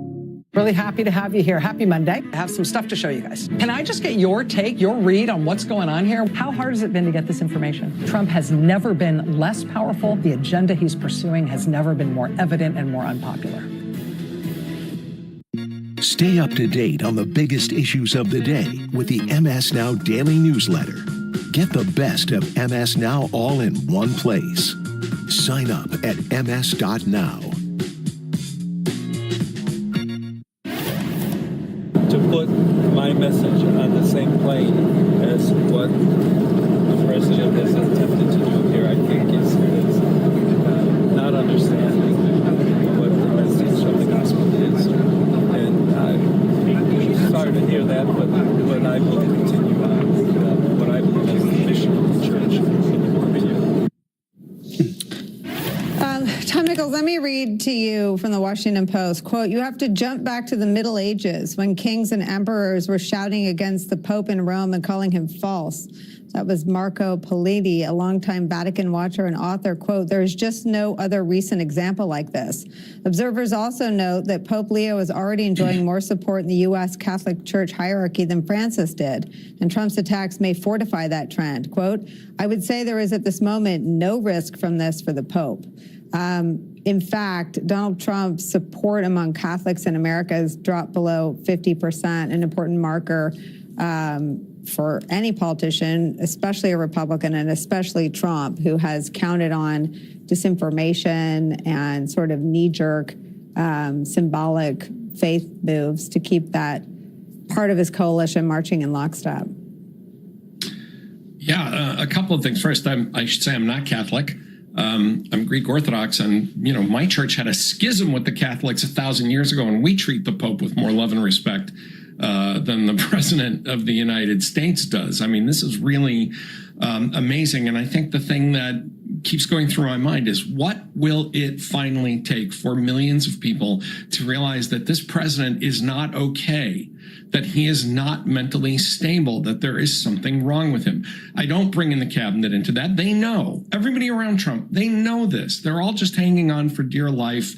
Really happy to have you here. Happy Monday. I have some stuff to show you guys. Can I just get your take, your read on what's going on here? How hard has it been to get this information? Trump has never been less powerful. The agenda he's pursuing has never been more evident and more unpopular. Stay up to date on the biggest issues of the day with the MS Now Daily Newsletter. Get the best of MS Now all in one place. Sign up at ms.now. To put my message on the same plane as what the president has attempted to do here, I think is not understanding what the message of the gospel is. And I'm sorry to hear that, but I will continue on with what I believe is the mission of the church in the world. Tom Nichols, let me read to you from the Washington Post. Quote, you have to jump back to the Middle Ages when kings and emperors were shouting against the Pope in Rome and calling him false. That was Marco Politi, a longtime Vatican watcher and author. Quote, there is just no other recent example like this. Observers also note that Pope Leo is already enjoying more support in the U.S. Catholic Church hierarchy than Francis did, and Trump's attacks may fortify that trend. Quote, I would say there is at this moment no risk from this for the Pope. In fact, Donald Trump's support among Catholics in America has dropped below 50%, an important marker for any politician, especially a Republican and especially Trump, who has counted on disinformation and sort of knee-jerk symbolic faith moves to keep that part of his coalition marching in lockstep. Yeah, a couple of things. First, I should say I'm not Catholic. I'm Greek Orthodox, and my church had a schism with the Catholics 1,000 years ago, and we treat the Pope with more love and respect than the President of the United States does. I mean, this is really amazing, and I think the thing that keeps going through my mind is, what will it finally take for millions of people to realize that this president is not okay, that he is not mentally stable, that there is something wrong with him? I don't bring in the cabinet into that. They know. Everybody around Trump, they know this. They're all just hanging on for dear life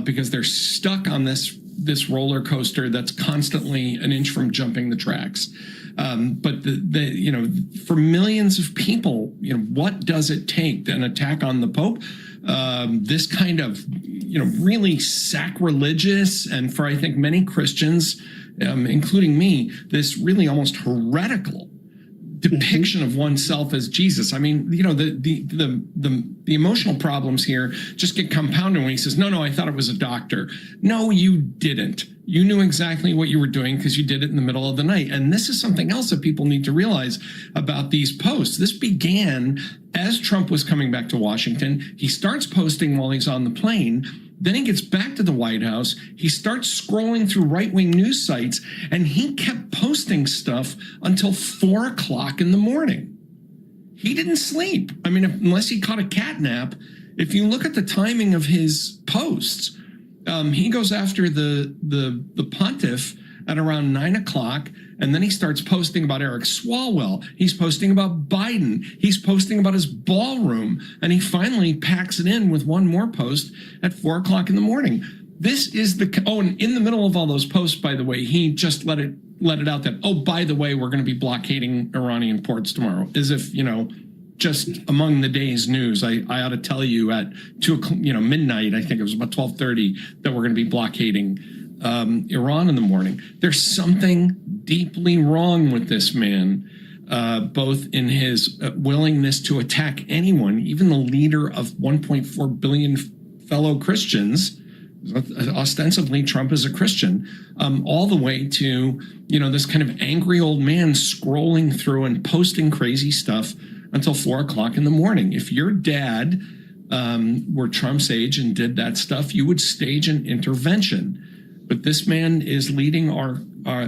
because they're stuck on this roller coaster that's constantly an inch from jumping the tracks. But for millions of people, what does it take? An attack on the Pope? This kind of, really sacrilegious, and for I think many Christians, including me, this really almost heretical depiction of oneself as Jesus. I mean, the emotional problems here just get compounded when he says, no, I thought it was a doctor. No, you didn't. You knew exactly what you were doing because you did it in the middle of the night. And this is something else that people need to realize about these posts. This began as Trump was coming back to Washington. He starts posting while he's on the plane. Then he gets back to the White House. He starts scrolling through right-wing news sites, and he kept posting stuff until 4 o'clock in the morning. He didn't sleep. I mean, unless he caught a cat nap. If you look at the timing of his posts, he goes after the pontiff at around 9 o'clock, and then he starts posting about Eric Swalwell. He's posting about Biden. He's posting about his ballroom, and he finally packs it in with one more post at 4 o'clock in the morning. This is and in the middle of all those posts, by the way, he just let it out that, oh, by the way, we're going to be blockading Iranian ports tomorrow, as if, just among the day's news. I ought to tell you at midnight, I think it was about 12:30, that we're going to be blockading Iran in the morning. There's something deeply wrong with this man, both in his willingness to attack anyone, even the leader of 1.4 billion fellow Christians. Ostensibly, Trump is a Christian, all the way to, this kind of angry old man scrolling through and posting crazy stuff until 4 o'clock in the morning. If your dad were Trump's age and did that stuff, you would stage an intervention. But this man is leading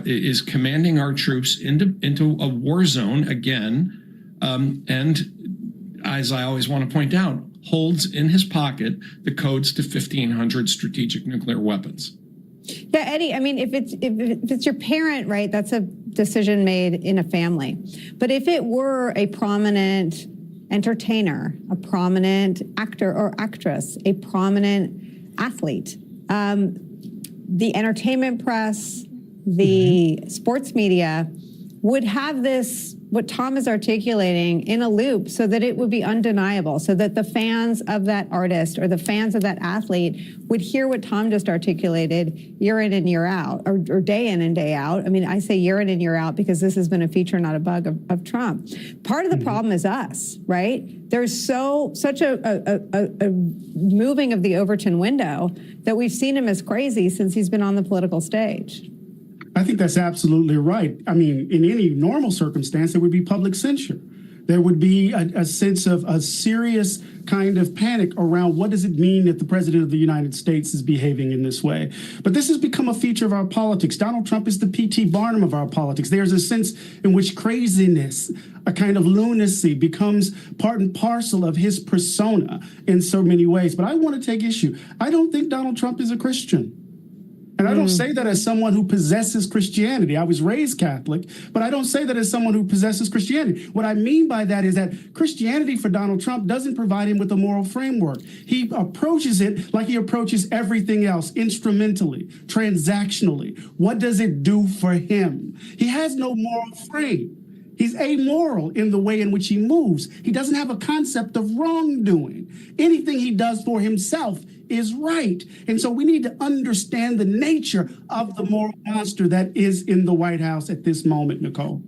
is commanding our troops into a war zone again, and as I always want to point out, holds in his pocket the codes to 1,500 strategic nuclear weapons. Yeah, Eddie, I mean, if it's your parent, right, that's a decision made in a family. But if it were a prominent entertainer, a prominent actor or actress, a prominent athlete, the entertainment press, the sports media would have this, what Tom is articulating, in a loop so that it would be undeniable, so that the fans of that artist or the fans of that athlete would hear what Tom just articulated year in and year out, or day in and day out. I mean, I say year in and year out because this has been a feature, not a bug of Trump. Part of the problem is us, right? There's such a moving of the Overton window that we've seen him as crazy since he's been on the political stage. I think that's absolutely right. I mean, in any normal circumstance, there would be public censure. There would be a sense of a serious kind of panic around what does it mean that the president of the United States is behaving in this way. But this has become a feature of our politics. Donald Trump is the P.T. Barnum of our politics. There's a sense in which craziness, a kind of lunacy, becomes part and parcel of his persona in so many ways. But I want to take issue. I don't think Donald Trump is a Christian. And I don't say that as someone who possesses Christianity. I was raised Catholic, but I don't say that as someone who possesses Christianity. What I mean by that is that Christianity for Donald Trump doesn't provide him with a moral framework. He approaches it like he approaches everything else, instrumentally, transactionally. What does it do for him? He has no moral frame. He's amoral in the way in which he moves. He doesn't have a concept of wrongdoing. Anything he does for himself is right. And so we need to understand the nature of the moral monster that is in the White House at this moment, Nicole.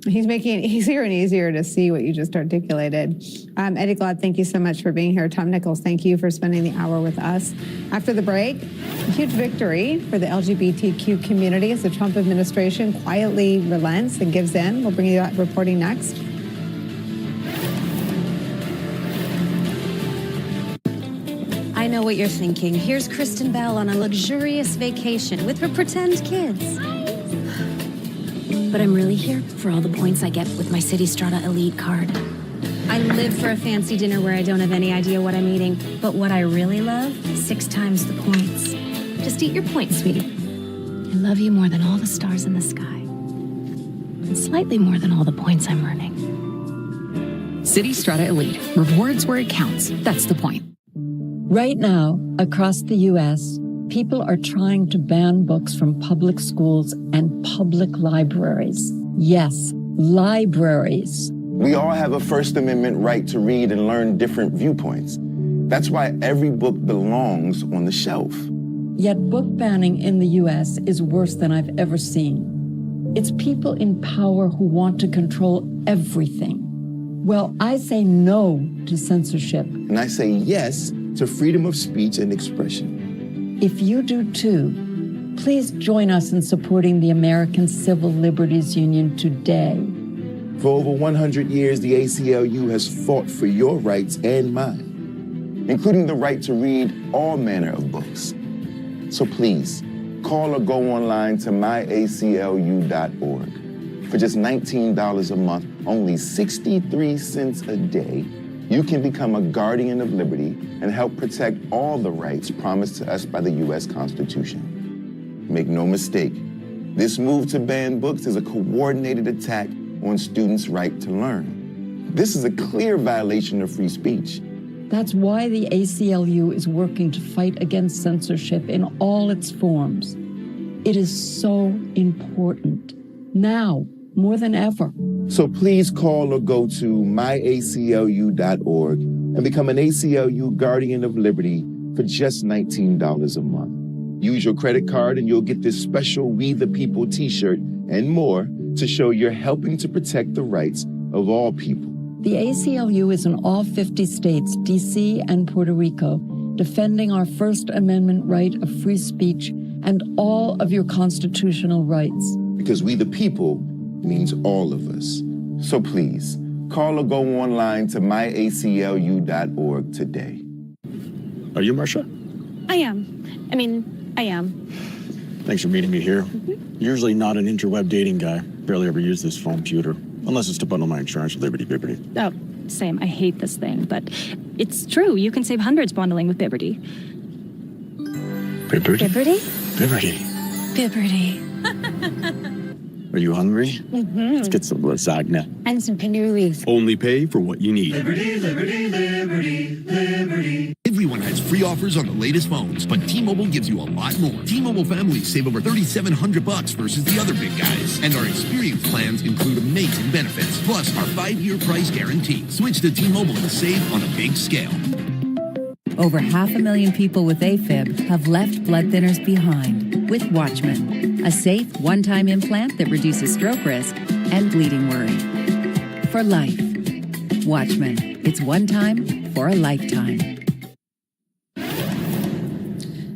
He's making it easier and easier to see what you just articulated. Eddie Glaude, thank you so much for being here. Tom Nichols, thank you for spending the hour with us. After the break, a huge victory for the LGBTQ community as the Trump administration quietly relents and gives in. We'll bring you that reporting next. I know what you're thinking. Here's Kristen Bell on a luxurious vacation with her pretend kids. But I'm really here for all the points I get with my City Strata Elite card. I live for a fancy dinner where I don't have any idea what I'm eating. But what I really love, 6 times the points. Just eat your points, sweetie. I love you more than all the stars in the sky. And slightly more than all the points I'm earning. City Strata Elite. Rewards where it counts. That's the point. Right now, across the U.S., people are trying to ban books from public schools and public libraries. Yes, libraries. We all have a First Amendment right to read and learn different viewpoints. That's why every book belongs on the shelf. Yet book banning in the U.S. is worse than I've ever seen. It's people in power who want to control everything. Well, I say no to censorship. And I say yes to freedom of speech and expression. If you do too, please join us in supporting the American Civil Liberties Union today. For over 100 years, the ACLU has fought for your rights and mine, including the right to read all manner of books. So please, call or go online to myaclu.org. For just $19 a month, only 63 cents a day, you can become a guardian of liberty and help protect all the rights promised to us by the U.S. Constitution. Make no mistake, this move to ban books is a coordinated attack on students' right to learn. This is a clear violation of free speech. That's why the ACLU is working to fight against censorship in all its forms. It is so important. Now, more than ever. So please call or go to myaclu.org and become an ACLU Guardian of Liberty for just $19 a month. Use your credit card and you'll get this special We the People t-shirt and more to show you're helping to protect the rights of all people. The ACLU is in all 50 states, D.C. and Puerto Rico, defending our First Amendment right of free speech and all of your constitutional rights. Because we the people means all of us. So please, call or go online to myaclu.org today. Are you Marcia? I am. I am. Thanks for meeting me here. Usually not an interweb dating guy. Barely ever use this phone computer. Unless it's to bundle my insurance with Liberty Bibbity. Oh, same. I hate this thing, but it's true. You can save hundreds bundling with Bibbity. Bibbity? Bibbity? Bibbity. Bibbity. Are you hungry? Mm-hmm. Let's get some lasagna. And some cannolis. Only pay for what you need. Liberty, liberty, liberty, liberty. Everyone has free offers on the latest phones, but T-Mobile gives you a lot more. T-Mobile families save over $3,700 versus the other big guys. And our experience plans include amazing benefits, plus our 5-year price guarantee. Switch to T-Mobile and save on a big scale. Over 500,000 people with AFib have left blood thinners behind with Watchman, a safe one-time implant that reduces stroke risk and bleeding worry. For life. Watchman. It's one time for a lifetime.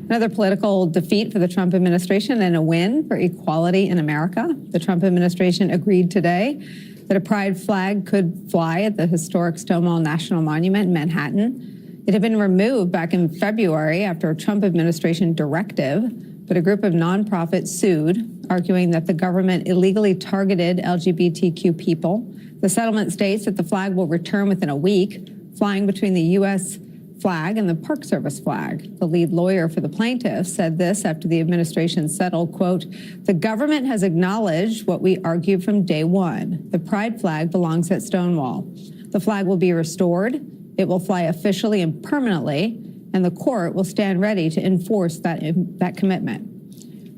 Another political defeat for the Trump administration and a win for equality in America. The Trump administration agreed today that a pride flag could fly at the historic Stonewall National Monument in Manhattan. It had been removed back in February after a Trump administration directive, but a group of nonprofits sued, arguing that the government illegally targeted LGBTQ people. The settlement states that the flag will return within a week, flying between the U.S. flag and the Park Service flag. The lead lawyer for the plaintiffs said this after the administration settled, quote, "The government has acknowledged what we argued from day one. The pride flag belongs at Stonewall. The flag will be restored. It will fly officially and permanently, and the court will stand ready to enforce that commitment.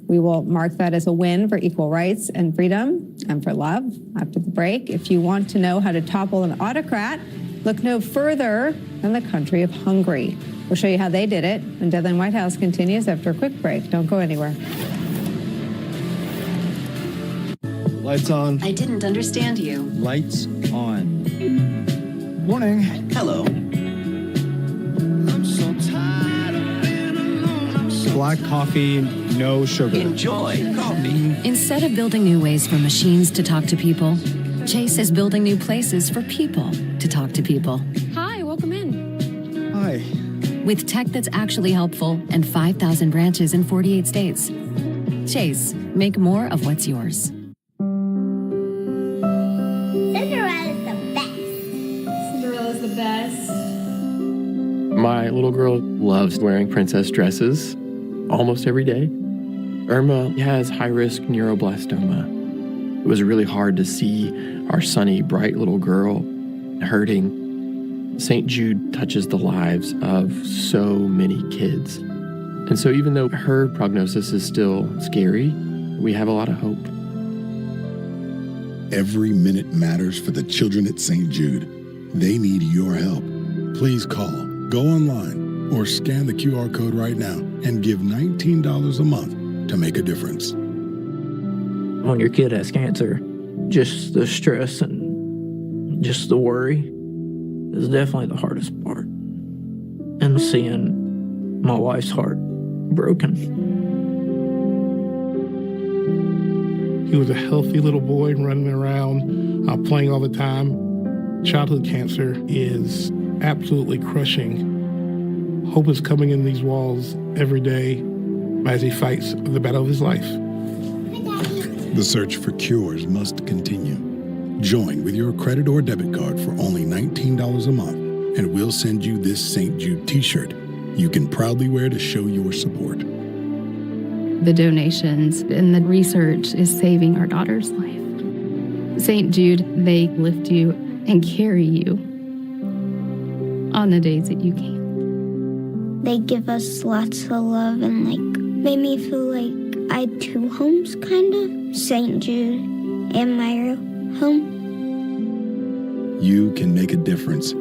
We will mark that as a win for equal rights and freedom and for love." After the break, if you want to know how to topple an autocrat, look no further than the country of Hungary. We'll show you how they did it. And Deadline White House continues after a quick break. Don't go anywhere. Lights on. I didn't understand you. Lights on. Morning. Hello. I'm so tired of being alone. Black coffee, no sugar. Enjoy coffee. Instead of building new ways for machines to talk to people, Chase is building new places for people to talk to people. Hi, welcome in. Hi. With tech that's actually helpful and 5,000 branches in 48 states. Chase, make more of what's yours. Cinderella's the best. My little girl loves wearing princess dresses almost every day. Irma has high-risk neuroblastoma. It was really hard to see our sunny, bright little girl hurting. St. Jude touches the lives of so many kids. And so even though her prognosis is still scary, we have a lot of hope. Every minute matters for the children at St. Jude. They need your help. Please call, go online, or scan the QR code right now and give $19 a month to make a difference. When your kid has cancer, just the stress and just the worry is definitely the hardest part. And seeing my wife's heart broken. He was a healthy little boy running around, playing all the time. Childhood cancer is absolutely crushing. Hope is coming in these walls every day as he fights the battle of his life. The search for cures must continue. Join with your credit or debit card for only $19 a month, and we'll send you this St. Jude t-shirt you can proudly wear to show your support. The donations and the research is saving our daughter's life. St. Jude, they lift you and carry you on the days that you can't. They give us lots of love and made me feel like I had two homes, kind of. St. Jude and my home. You can make a difference.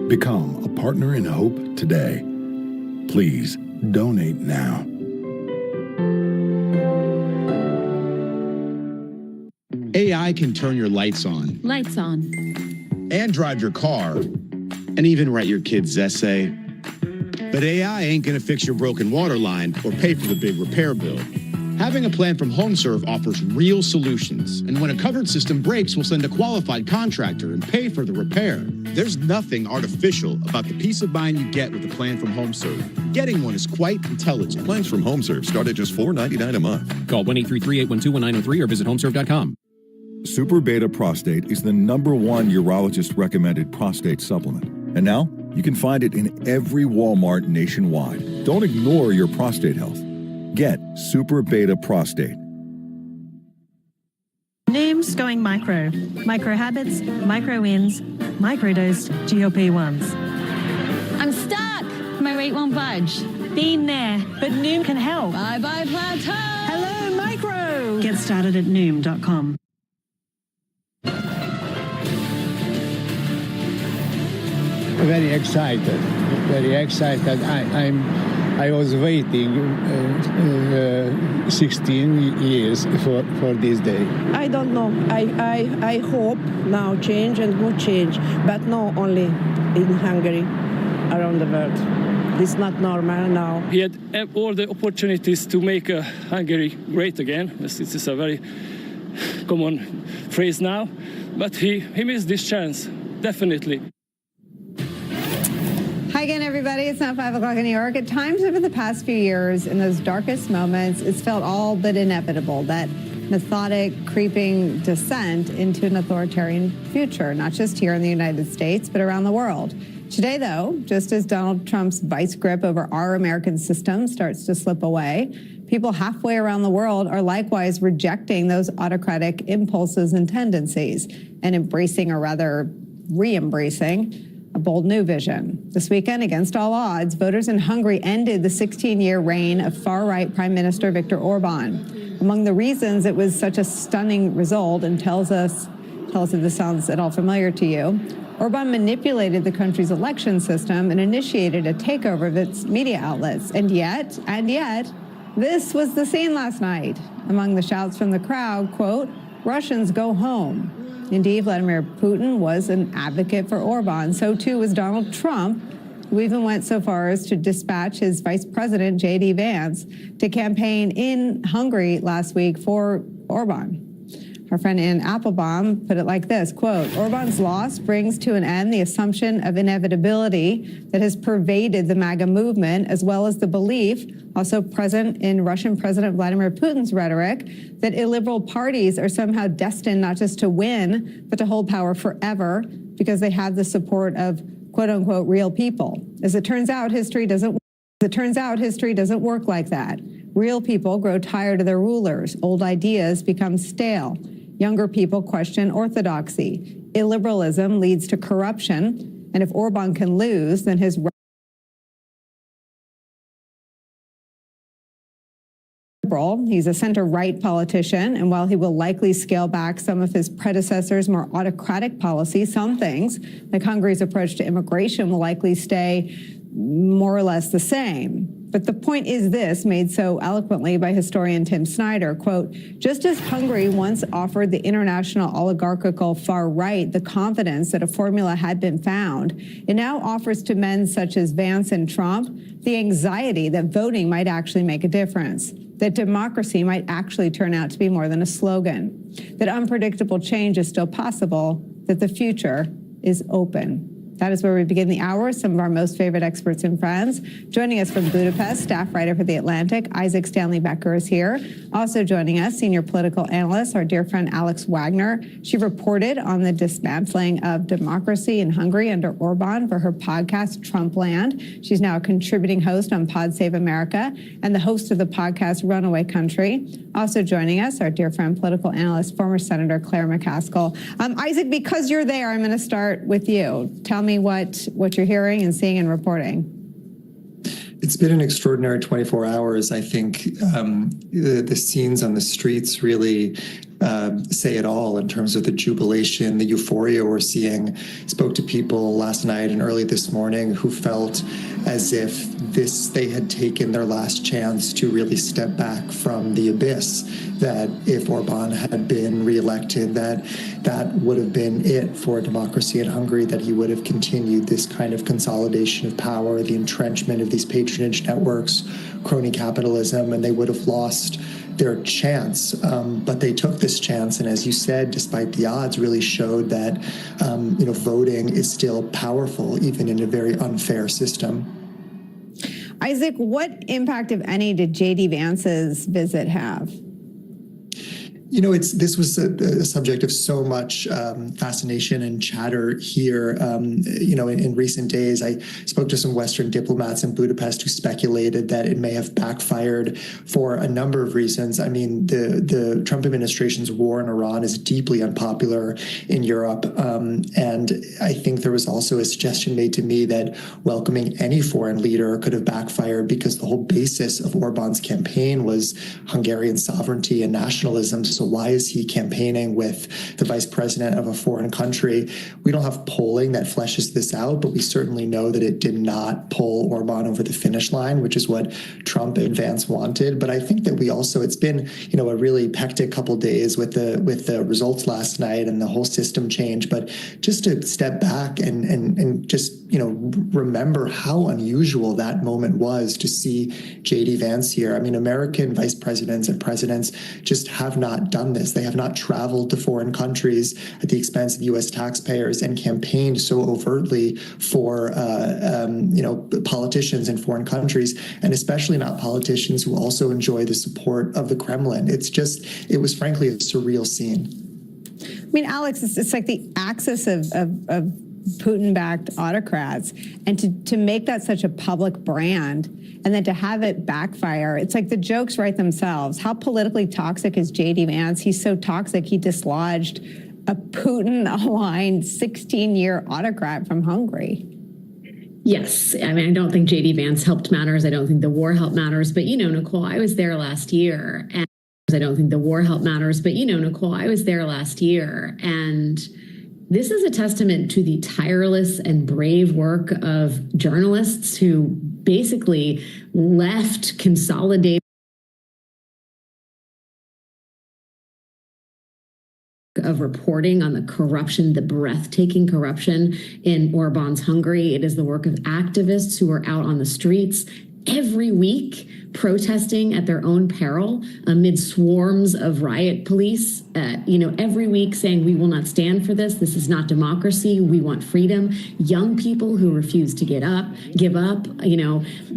Become a partner in hope today. Please donate now. AI can turn your lights on. Lights on. And drive your car. And even write your kid's essay. But AI ain't gonna fix your broken water line or pay for the big repair bill. Having a plan from HomeServe offers real solutions. And when a covered system breaks, we'll send a qualified contractor and pay for the repair. There's nothing artificial about the peace of mind you get with a plan from HomeServe. Getting one is quite intelligent. Plans from HomeServe start at just $4.99 a month. Call 1-833-812-1903 or visit homeserve.com. Super Beta Prostate is the #1 urologist-recommended prostate supplement. And now, you can find it in every Walmart nationwide. Don't ignore your prostate health. Get Super Beta Prostate. Noom's going micro. Micro habits, micro wins, microdosed GLP-1s. I'm stuck. My weight won't budge. Been there, but Noom can help. Bye-bye plateau. Hello, micro. Get started at Noom.com. Very excited. I was waiting 16 years for this day. I don't know. I hope now change and good change, but not only in Hungary, around the world. It's not normal now. He had all the opportunities to make Hungary great again. This is a very common phrase now, but he missed this chance, definitely. Hi again, everybody. It's now 5 o'clock in New York. At times over the past few years, in those darkest moments, it's felt all but inevitable, that methodic, creeping descent into an authoritarian future, not just here in the United States, but around the world. Today, though, just as Donald Trump's vice grip over our American system starts to slip away, people halfway around the world are likewise rejecting those autocratic impulses and tendencies and embracing, or rather re-embracing, a bold new vision. This weekend, against all odds, voters in Hungary ended the 16-year reign of far-right Prime Minister Viktor Orban. Among the reasons it was such a stunning result, and tell us if this sounds at all familiar to you, Orban manipulated the country's election system and initiated a takeover of its media outlets. And yet, this was the scene last night. Among the shouts from the crowd, quote, "Russians go home." Indeed, Vladimir Putin was an advocate for Orban. So too was Donald Trump, who even went so far as to dispatch his vice president, J.D. Vance, to campaign in Hungary last week for Orban. Our friend Ann Applebaum put it like this, quote, "Orban's loss brings to an end the assumption of inevitability that has pervaded the MAGA movement, as well as the belief, also present in Russian President Vladimir Putin's rhetoric, that illiberal parties are somehow destined not just to win, but to hold power forever because they have the support of, quote unquote, real people. As it turns out, history doesn't work like that. Real people grow tired of their rulers. Old ideas become stale. Younger people question orthodoxy. Illiberalism leads to corruption. And if Orban can lose, then his liberal. He's a center-right politician, and while he will likely scale back some of his predecessors' more autocratic policies, some things, like Hungary's approach to immigration, will likely stay more or less the same. But the point is this, made so eloquently by historian Tim Snyder, quote, "Just as Hungary once offered the international oligarchical far right the confidence that a formula had been found, it now offers to men such as Vance and Trump the anxiety that voting might actually make a difference, that democracy might actually turn out to be more than a slogan, that unpredictable change is still possible, that the future is open." That is where we begin the hour with some of our most favorite experts and friends. Joining us from Budapest, staff writer for The Atlantic, Isaac Stanley Becker is here. Also joining us, senior political analyst, our dear friend Alex Wagner. She reported on the dismantling of democracy in Hungary under Orban for her podcast, Trumpland. She's now a contributing host on Pod Save America and the host of the podcast, Runaway Country. Also joining us, our dear friend, political analyst, former Senator Claire McCaskill. Isaac, because you're there, I'm going to start with you. Tell me what you're hearing and seeing and reporting. It's been an extraordinary 24 hours. I think the scenes on the streets really say it all in terms of the jubilation, the euphoria we're seeing. Spoke to people last night and early this morning who felt as if they had taken their last chance to really step back from the abyss, that if Orban had been reelected, that would have been it for democracy in Hungary, that he would have continued this kind of consolidation of power, the entrenchment of these patronage networks, crony capitalism, and they would have lost their chance. But they took this chance, and as you said, despite the odds, really showed that voting is still powerful, even in a very unfair system. Isaac, what impact, if any, did J.D. Vance's visit have? This was a subject of so much fascination and chatter here. In recent days, I spoke to some Western diplomats in Budapest who speculated that it may have backfired for a number of reasons. I mean, the Trump administration's war in Iran is deeply unpopular in Europe. And I think there was also a suggestion made to me that welcoming any foreign leader could have backfired because the whole basis of Orban's campaign was Hungarian sovereignty and nationalism. So why is he campaigning with the vice president of a foreign country? We don't have polling that fleshes this out, but we certainly know that it did not pull Orban over the finish line, which is what Trump and Vance wanted. But I think that it's been, a really hectic couple days with the results last night and the whole system change. But just to step back and just, remember how unusual that moment was to see J.D. Vance here. I mean, American vice presidents and presidents just have not done this. They have not traveled to foreign countries at the expense of U.S. taxpayers and campaigned so overtly for, politicians in foreign countries, and especially not politicians who also enjoy the support of the Kremlin. It was frankly a surreal scene. I mean, Alex, it's like the axis of Putin-backed autocrats, and to make that such a public brand and then to have it backfire, it's like the jokes write themselves. How politically toxic is J.D. Vance? He's so toxic, he dislodged a Putin-aligned 16-year autocrat from Hungary. Yes. I mean, I don't think J.D. Vance helped matters. I don't think the war helped matters. But, Nicole, I was there last year. And I don't think the war helped matters. But, Nicole, I was there last year. And this is a testament to the tireless and brave work of journalists who basically left consolidated of reporting on the corruption, the breathtaking corruption in Orban's Hungary. It is the work of activists who are out on the streets every week protesting at their own peril amid swarms of riot police, every week saying, we will not stand for this. This is not democracy. We want freedom. Young people who refuse to give up,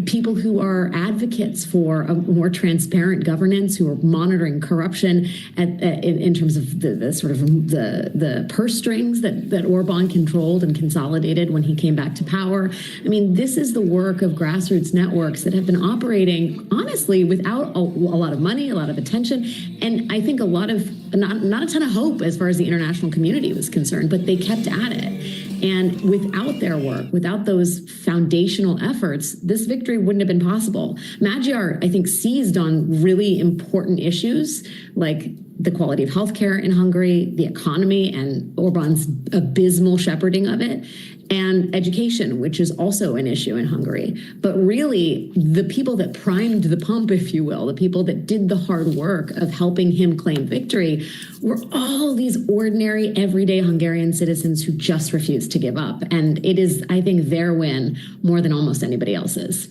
people who are advocates for a more transparent governance, who are monitoring corruption in terms of the purse strings that Orban controlled and consolidated when he came back to power. I mean, this is the work of grassroots networks that have been operating honestly without a lot of money, a lot of attention, and I think a lot of not a ton of hope as far as the international community was concerned, but they kept at it. And without their work, without those foundational efforts, this victory wouldn't have been possible. Magyar, I think, seized on really important issues like the quality of healthcare in Hungary, the economy and Orban's abysmal shepherding of it, and education, which is also an issue in Hungary. But really, the people that primed the pump, if you will, the people that did the hard work of helping him claim victory were all these ordinary, everyday Hungarian citizens who just refused to give up. And it is, I think, their win more than almost anybody else's.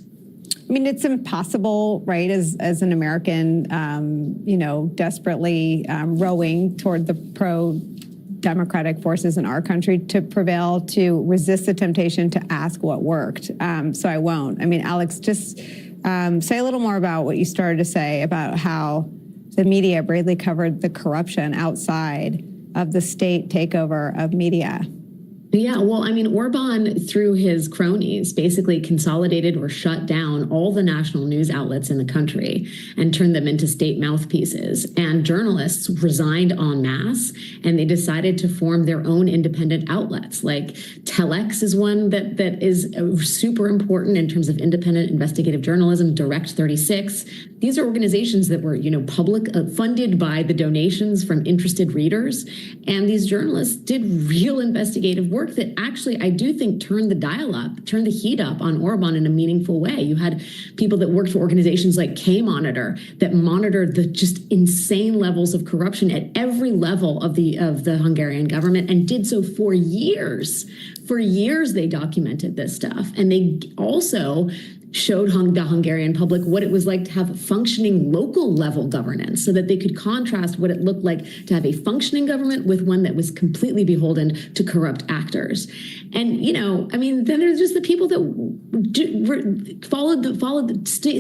I mean, it's impossible, right, as an American, desperately rowing toward the pro-democratic forces in our country to prevail, to resist the temptation to ask what worked. So I won't. I mean, Alex, just say a little more about what you started to say about how the media bravely covered the corruption outside of the state takeover of media. Yeah, well, I mean, Orban, through his cronies, basically consolidated or shut down all the national news outlets in the country and turned them into state mouthpieces. And journalists resigned en masse, and they decided to form their own independent outlets. Like Telex is one that is super important in terms of independent investigative journalism. Direct 36. These are organizations that were, public, funded by the donations from interested readers. And these journalists did real investigative work that actually, I do think, turned the heat up on Orban in a meaningful way. You had people that worked for organizations like K-Monitor that monitored the just insane levels of corruption at every level of the Hungarian government, and did so for years. For years, they documented this stuff. And they also showed the Hungarian public what it was like to have functioning local level governance so that they could contrast what it looked like to have a functioning government with one that was completely beholden to corrupt actors. And, then there's just the people that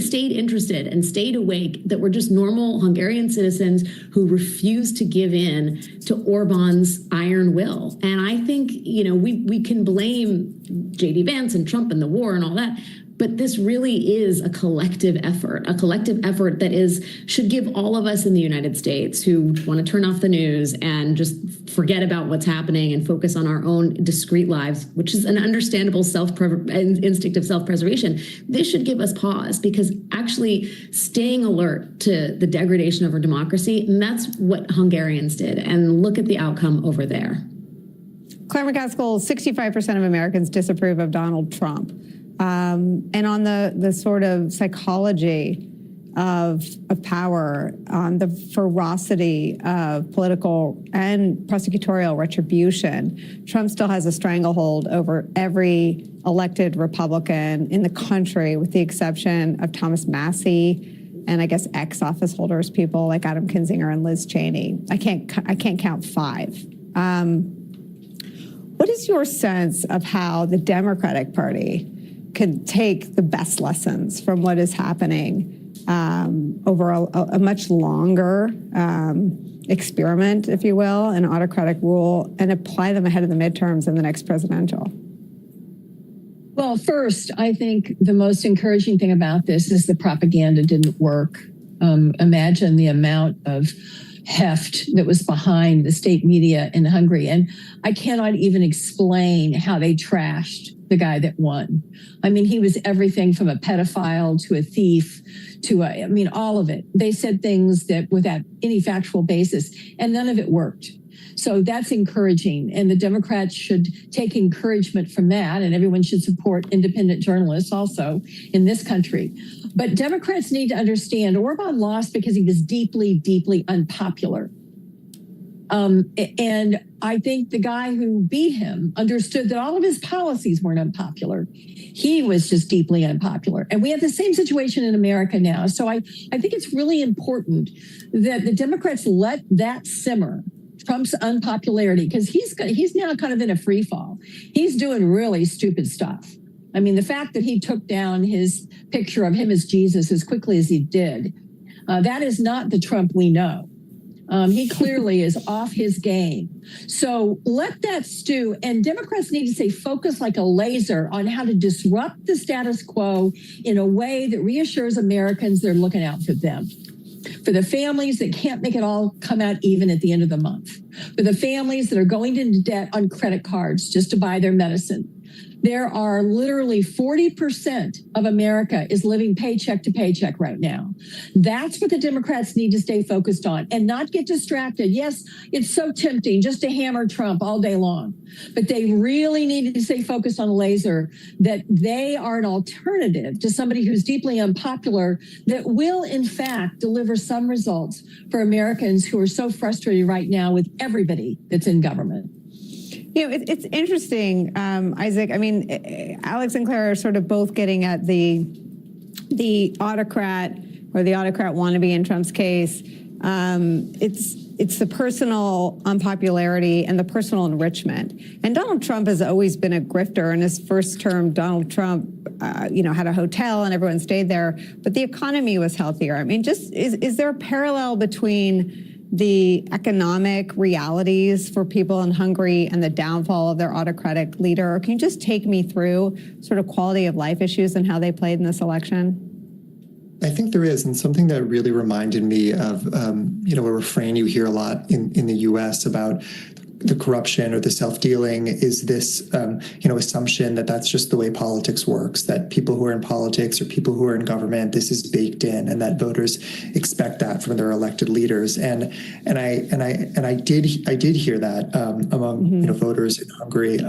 stayed interested and stayed awake, that were just normal Hungarian citizens who refused to give in to Orban's iron will. And I think, we can blame J.D. Vance and Trump and the war and all that, but this really is a collective effort that should give all of us in the United States who want to turn off the news and just forget about what's happening and focus on our own discrete lives, which is an understandable instinct of self-preservation. This should give us pause, because actually staying alert to the degradation of our democracy, and that's what Hungarians did. And look at the outcome over there. Claire McCaskill, 65% of Americans disapprove of Donald Trump. And on the sort of psychology of power, on the ferocity of political and prosecutorial retribution, Trump still has a stranglehold over every elected Republican in the country, with the exception of Thomas Massie and I guess ex-office holders, people like Adam Kinzinger and Liz Cheney. I can't count 5. What is your sense of how the Democratic Party could take the best lessons from what is happening over a much longer experiment, if you will, an autocratic rule, and apply them ahead of the midterms and the next presidential? Well, first, I think the most encouraging thing about this is the propaganda didn't work. Imagine the amount of heft that was behind the state media in Hungary. And I cannot even explain how they trashed the guy that won. I mean, he was everything from a pedophile to a thief to all of it. They said things that without any factual basis, and none of it worked. So that's encouraging. And the Democrats should take encouragement from that. And everyone should support independent journalists also in this country. But Democrats need to understand Orban lost because he was deeply, deeply unpopular. And I think the guy who beat him understood that all of his policies weren't unpopular. He was just deeply unpopular. And we have the same situation in America now. So I think it's really important that the Democrats let that simmer, Trump's unpopularity, because he's now kind of in a free fall. He's doing really stupid stuff. I mean, the fact that he took down his picture of him as Jesus as quickly as he did, that is not the Trump we know. He clearly is off his game. So let that stew. And Democrats need to stay focused like a laser on how to disrupt the status quo in a way that reassures Americans they're looking out for them. For the families that can't make it all come out even at the end of the month. For the families that are going into debt on credit cards just to buy their medicine. There are literally 40% of America is living paycheck to paycheck right now. That's what the Democrats need to stay focused on and not get distracted. Yes, it's so tempting just to hammer Trump all day long, but they really need to stay focused on a laser that they are an alternative to somebody who's deeply unpopular that will, in fact, deliver some results for Americans who are so frustrated right now with everybody that's in government. It's interesting, Isaac. I mean, Alex and Claire are sort of both getting at the autocrat or the autocrat wannabe in Trump's case. It's the personal unpopularity and the personal enrichment. And Donald Trump has always been a grifter. In his first term, Donald Trump, had a hotel and everyone stayed there, but the economy was healthier. I mean, is there a parallel between the economic realities for people in Hungary and the downfall of their autocratic leader? Or can you just take me through sort of quality of life issues and how they played in this election? I think there is, and something that really reminded me of, a refrain you hear a lot in the U.S. about the corruption or the self-dealing is this, assumption that that's just the way politics works, that people who are in politics or people who are in government, this is baked in, and that voters expect that from their elected leaders. And I did hear that among voters in Hungary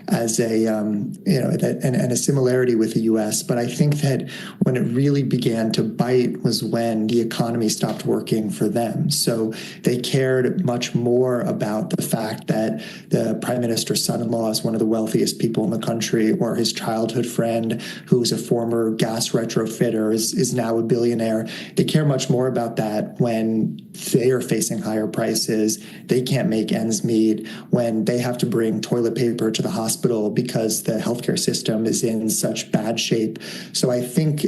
as a a similarity with the U.S. But I think that when it really began to bite was when the economy stopped working for them. So they cared much more about the fact fact that the prime minister's son-in-law is one of the wealthiest people in the country, or his childhood friend, who's a former gas retrofitter, is now a billionaire. They care much more about that when they are facing higher prices, they can't make ends meet, when they have to bring toilet paper to the hospital because the healthcare system is in such bad shape. So I think,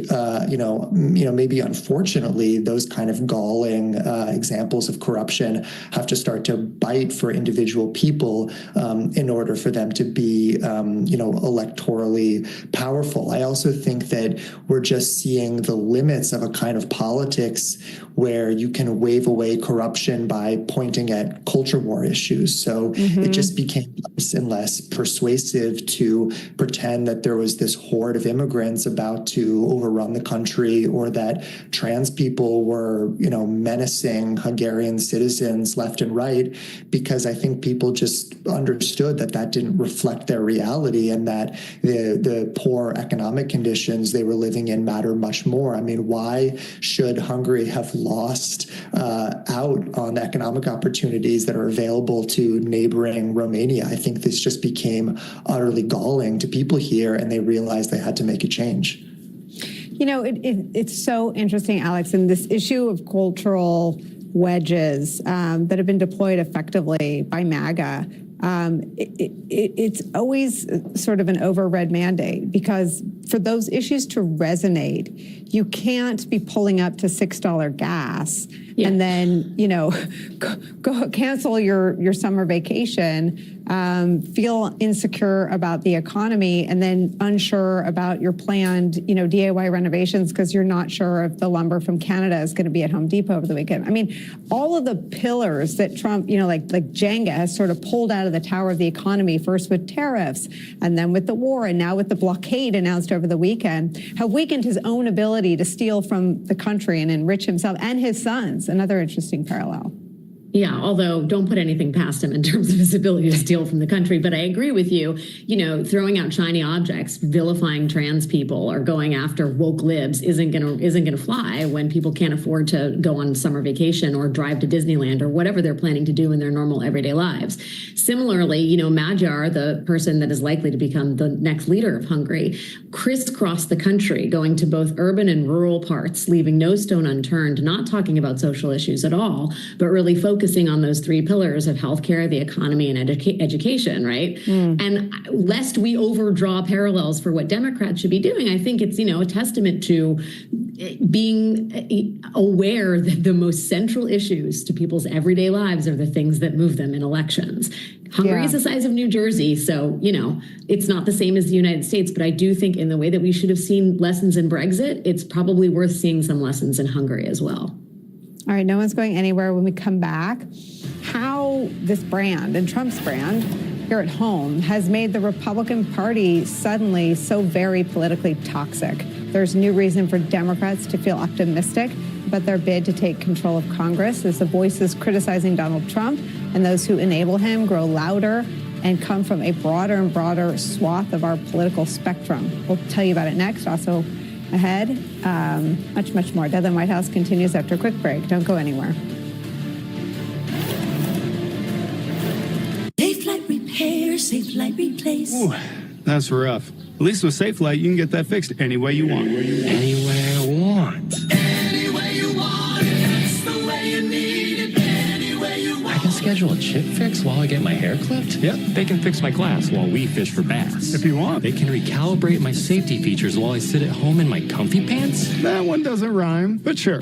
maybe unfortunately, those kind of galling examples of corruption have to start to bite for individual people in order for them to be, electorally powerful. I also think that we're just seeing the limits of a kind of politics where you can wave away corruption by pointing at culture war issues. So it just became less and less persuasive to pretend that there was this horde of immigrants about to overrun the country, or that trans people were, menacing Hungarian citizens left and right, because I think people just understood that that didn't reflect their reality, and that the poor economic conditions they were living in matter much more. I mean, why should Hungary have lost out on economic opportunities that are available to neighboring Romania? I think this just became utterly galling to people here, and they realized they had to make a change. It's so interesting, Alex, and this issue of cultural wedges that have been deployed effectively by MAGA. It's always sort of an overread mandate, because for those issues to resonate, you can't be pulling up to $6 gas and then, go cancel your summer vacation, feel insecure about the economy, and then unsure about your planned, DIY renovations because you're not sure if the lumber from Canada is going to be at Home Depot over the weekend. I mean, all of the pillars that Trump, like Jenga, has sort of pulled out of the tower of the economy, first with tariffs and then with the war and now with the blockade announced over the weekend, have weakened his own ability to steal from the country and enrich himself and his sons. Another interesting parallel. Yeah, although don't put anything past him in terms of his ability to steal from the country. But I agree with you, throwing out shiny objects, vilifying trans people, or going after woke libs isn't gonna fly when people can't afford to go on summer vacation or drive to Disneyland or whatever they're planning to do in their normal everyday lives. Similarly, Magyar, the person that is likely to become the next leader of Hungary, crisscrossed the country, going to both urban and rural parts, leaving no stone unturned, not talking about social issues at all, but really focusing on those three pillars of healthcare, the economy, and education, right? And lest we overdraw parallels for what Democrats should be doing, I think it's, a testament to being aware that the most central issues to people's everyday lives are the things that move them in elections. Hungary is the size of New Jersey, so, it's not the same as the United States, but I do think in the way that we should have seen lessons in Brexit, it's probably worth seeing some lessons in Hungary as well. All right, no one's going anywhere. When we come back, how this brand and Trump's brand here at home has made the Republican Party suddenly so very politically toxic. There's new reason for Democrats to feel optimistic about their bid to take control of Congress as the voices criticizing Donald Trump and those who enable him grow louder and come from a broader and broader swath of our political spectrum. We'll tell you about it next. Also, ahead, much more. Deadline White House continues after a quick break. Don't go anywhere. SafeLight Repair, SafeLight Replace. Ooh, that's rough. At least with SafeLight, you can get that fixed any way you want. Any way I want. Any way you want it. That's the way you need it. Any way you want it. I can schedule a chip fix while I get my hair clipped? Yep. They can fix my glass while we fish for bass. If you want. They can recalibrate my safety features while I sit at home in my comfy pants. That one doesn't rhyme, but sure.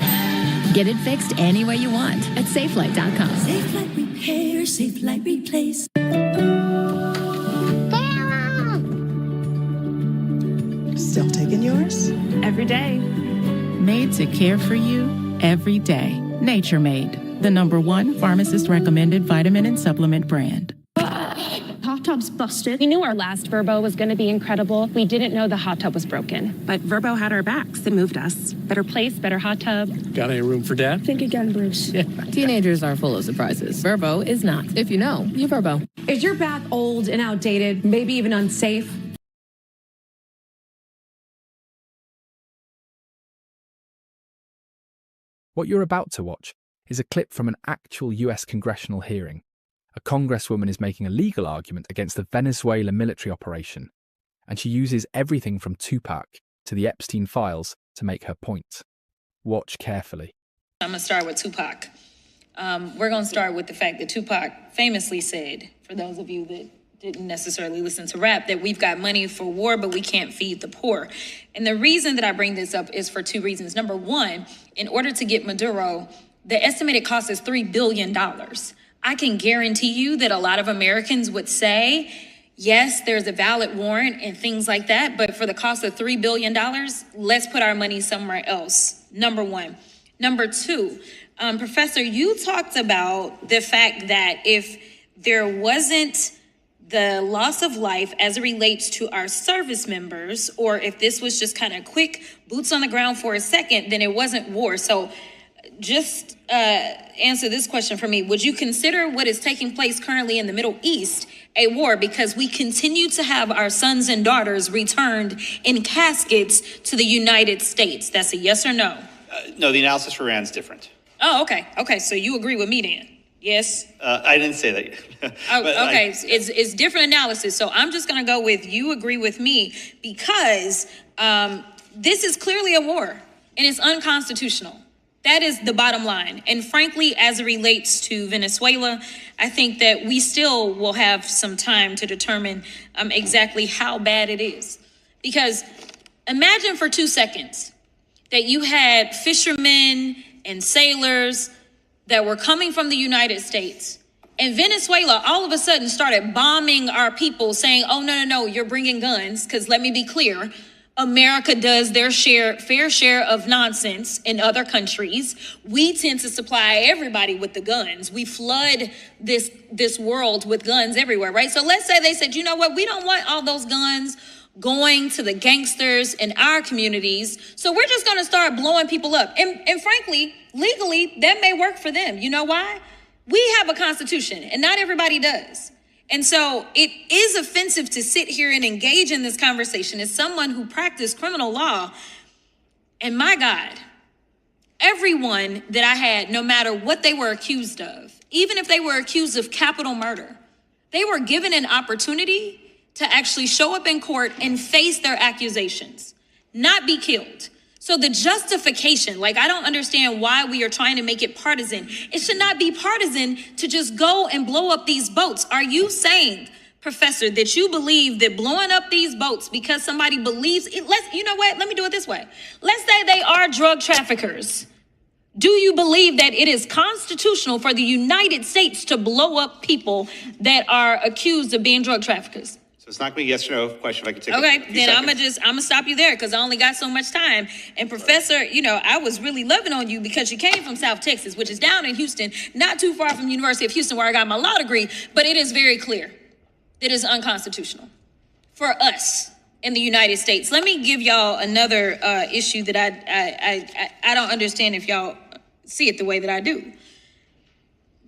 Get it fixed any way you want at SafeLight.com. SafeLight Repair, SafeLight Replace. Still taking yours? Every day. Made to care for you every day. Nature Made, the #1 pharmacist recommended vitamin and supplement brand. Hot tub's busted. We knew our last Verbo was going to be incredible. We didn't know the hot tub was broken. But Verbo had our backs. It moved us. Better place, better hot tub. Got any room for Dad? Think again, Bruce. Yeah. Teenagers are full of surprises. Verbo is not. If you know, you Verbo. Is your bath old and outdated, maybe even unsafe? What you're about to watch is a clip from an actual US congressional hearing. a congresswoman is making a legal argument against the Venezuela military operation, and she uses everything from Tupac to the Epstein files to make her point. Watch carefully. I'm going to start with Tupac. We're going to start with the fact that Tupac famously said, for those of you that didn't necessarily listen to rap, that we've got money for war, but we can't feed the poor. And the reason that I bring this up is for two reasons. Number one, in order to get Maduro, the estimated cost is $3 billion. I can guarantee you that a lot of Americans would say, yes, there's a valid warrant and things like that, but for the cost of $3 billion, let's put our money somewhere else. Number one. Number two, Professor, you talked about the fact that if there wasn't the loss of life as it relates to our service members, or if this was just kind of quick boots on the ground for a second, then it wasn't war. So just answer this question for me. Would you consider what is taking place currently in the Middle East a war because we continue to have our sons and daughters returned in caskets to the United States? That's a yes or no? No, the analysis for Iran is different. Oh, okay. Okay, so you agree with me then? Yes? I didn't say that. Okay, it's different analysis. So I'm just going to go with you agree with me because this is clearly a war and it's unconstitutional. That is the bottom line. And frankly, as it relates to Venezuela, I think that we still will have some time to determine exactly how bad it is. Because imagine for 2 seconds that you had fishermen and sailors that were coming from the United States, and Venezuela all of a sudden started bombing our people, saying, oh, no, you're bringing guns. Because let me be clear, America does their fair share of nonsense in other countries. We tend to supply everybody with the guns. We flood this world with guns everywhere, right? So let's say they said, you know what, we don't want all those guns going to the gangsters in our communities. So we're just going to start blowing people up. And frankly, legally, that may work for them. You know why? We have a constitution and not everybody does. And so it is offensive to sit here and engage in this conversation as someone who practiced criminal law. And my God, everyone that I had, no matter what they were accused of, even if they were accused of capital murder, they were given an opportunity to actually show up in court and face their accusations, not be killed. So the justification, like, I don't understand why we are trying to make it partisan. It should not be partisan to just go and blow up these boats. Are you saying, Professor, that you believe that blowing up these boats because somebody believes it, you know what? Let me do it this way. Let's say they are drug traffickers. Do you believe that it is constitutional for the United States to blow up people that are accused of being drug traffickers? So it's not going to be a yes or no question. If I could take okay, a few then seconds. I'm gonna stop you there because I only got so much time. And Professor, I was really loving on you because you came from South Texas, which is down in Houston, not too far from the University of Houston, where I got my law degree. But it is very clear that it is unconstitutional for us in the United States. Let me give y'all another issue that I don't understand if y'all see it the way that I do.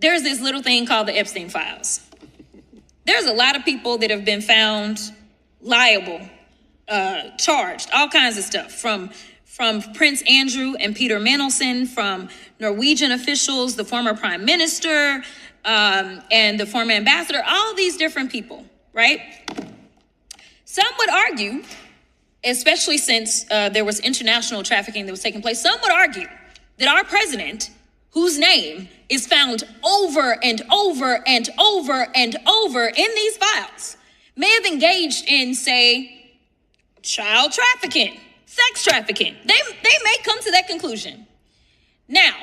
There's this little thing called the Epstein files. There's a lot of people that have been found liable, charged, all kinds of stuff, from Prince Andrew and Peter Mandelson, from Norwegian officials, the former prime minister, and the former ambassador, all these different people, right? Some would argue, especially since there was international trafficking that was taking place, some would argue that our president, whose name is found over and over and over and over in these files, may have engaged in, say, child trafficking, sex trafficking. They may come to that conclusion. Now,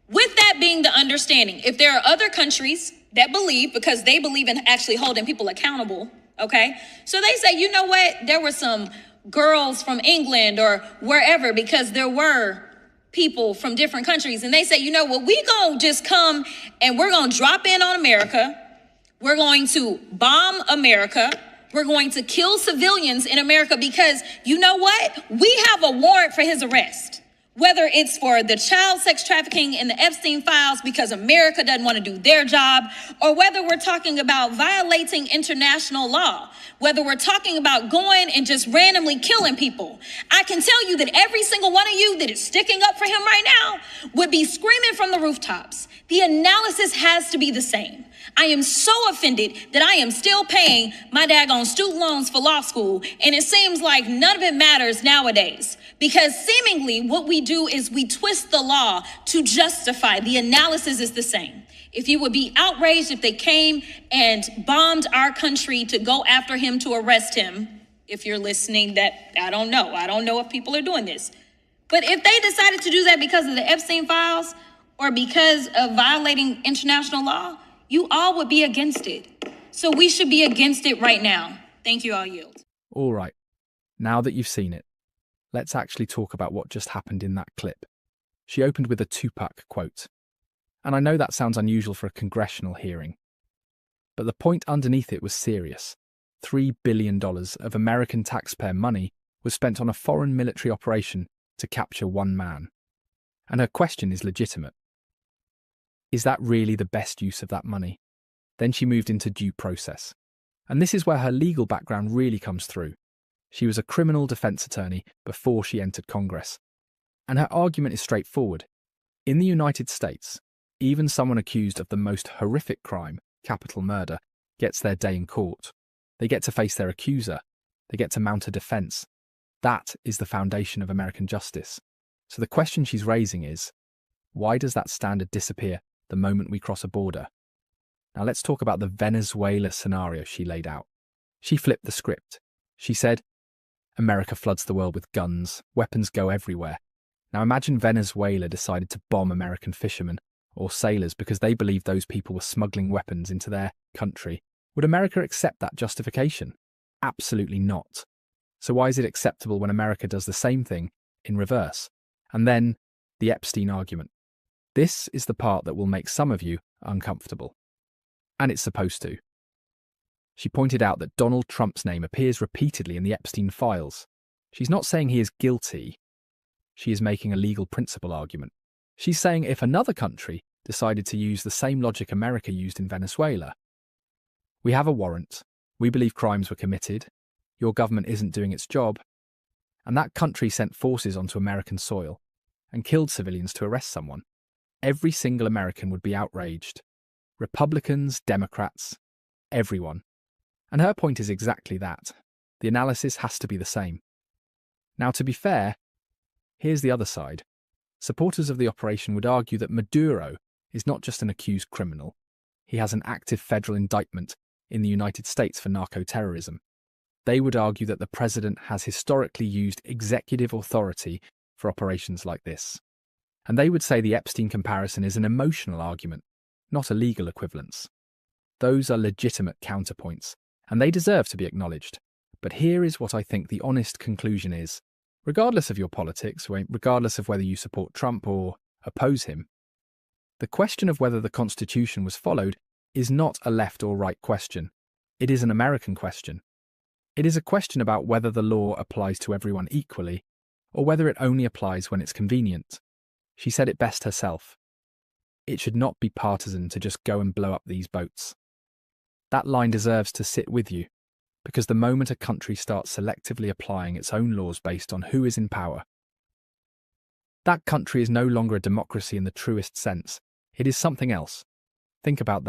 with that being the understanding, if there are other countries that believe, because they believe in actually holding people accountable, okay? So they say, you know what? There were some girls from England or wherever, because there were people from different countries, and they say, you know what, we gonna just come and we're gonna drop in on America. We're going to bomb America. We're going to kill civilians in America because you know what? We have a warrant for his arrest. Whether it's for the child sex trafficking in the Epstein files because America doesn't want to do their job, or whether we're talking about violating international law, whether we're talking about going and just randomly killing people. I can tell you that every single one of you that is sticking up for him right now would be screaming from the rooftops The analysis has to be the same. I am so offended that I am still paying my daggone student loans for law school, and it seems like none of it matters nowadays. Because seemingly what we do is we twist the law to justify. The analysis is the same. If you would be outraged if they came and bombed our country to go after him, to arrest him, if you're listening, that I don't know. I don't know if people are doing this. But if they decided to do that because of the Epstein files or because of violating international law, you all would be against it. So we should be against it right now. Thank you, I'll yield. All right, now that you've seen it, let's actually talk about what just happened in that clip. She opened with a Tupac quote. And I know that sounds unusual for a congressional hearing, but the point underneath it was serious. $3 billion of American taxpayer money was spent on a foreign military operation to capture one man. And her question is legitimate. Is that really the best use of that money? Then she moved into due process. And this is where her legal background really comes through. She was a criminal defense attorney before she entered Congress. And her argument is straightforward. In the United States, even someone accused of the most horrific crime, capital murder, gets their day in court. They get to face their accuser. They get to mount a defense. That is the foundation of American justice. So the question she's raising is, why does that standard disappear the moment we cross a border? Now let's talk about the Venezuela scenario she laid out. She flipped the script. She said, America floods the world with guns, weapons go everywhere. Now imagine Venezuela decided to bomb American fishermen or sailors because they believed those people were smuggling weapons into their country. Would America accept that justification? Absolutely not. So why is it acceptable when America does the same thing in reverse? And then, the Epstein argument. This is the part that will make some of you uncomfortable. And it's supposed to. She pointed out that Donald Trump's name appears repeatedly in the Epstein files. She's not saying he is guilty. She is making a legal principle argument. She's saying if another country decided to use the same logic America used in Venezuela, we have a warrant, we believe crimes were committed, your government isn't doing its job, and that country sent forces onto American soil and killed civilians to arrest someone, every single American would be outraged. Republicans, Democrats, everyone. And her point is exactly that. The analysis has to be the same. Now, to be fair, here's the other side. Supporters of the operation would argue that Maduro is not just an accused criminal. He has an active federal indictment in the United States for narco-terrorism. They would argue that the president has historically used executive authority for operations like this. And they would say the Epstein comparison is an emotional argument, not a legal equivalence. Those are legitimate counterpoints, and they deserve to be acknowledged. But here is what I think the honest conclusion is. Regardless of your politics, regardless of whether you support Trump or oppose him, the question of whether the Constitution was followed is not a left or right question. It is an American question. It is a question about whether the law applies to everyone equally, or whether it only applies when it's convenient. She said it best herself. It should not be partisan to just go and blow up these boats. That line deserves to sit with you, because the moment a country starts selectively applying its own laws based on who is in power, that country is no longer a democracy in the truest sense. It is something else. Think about that.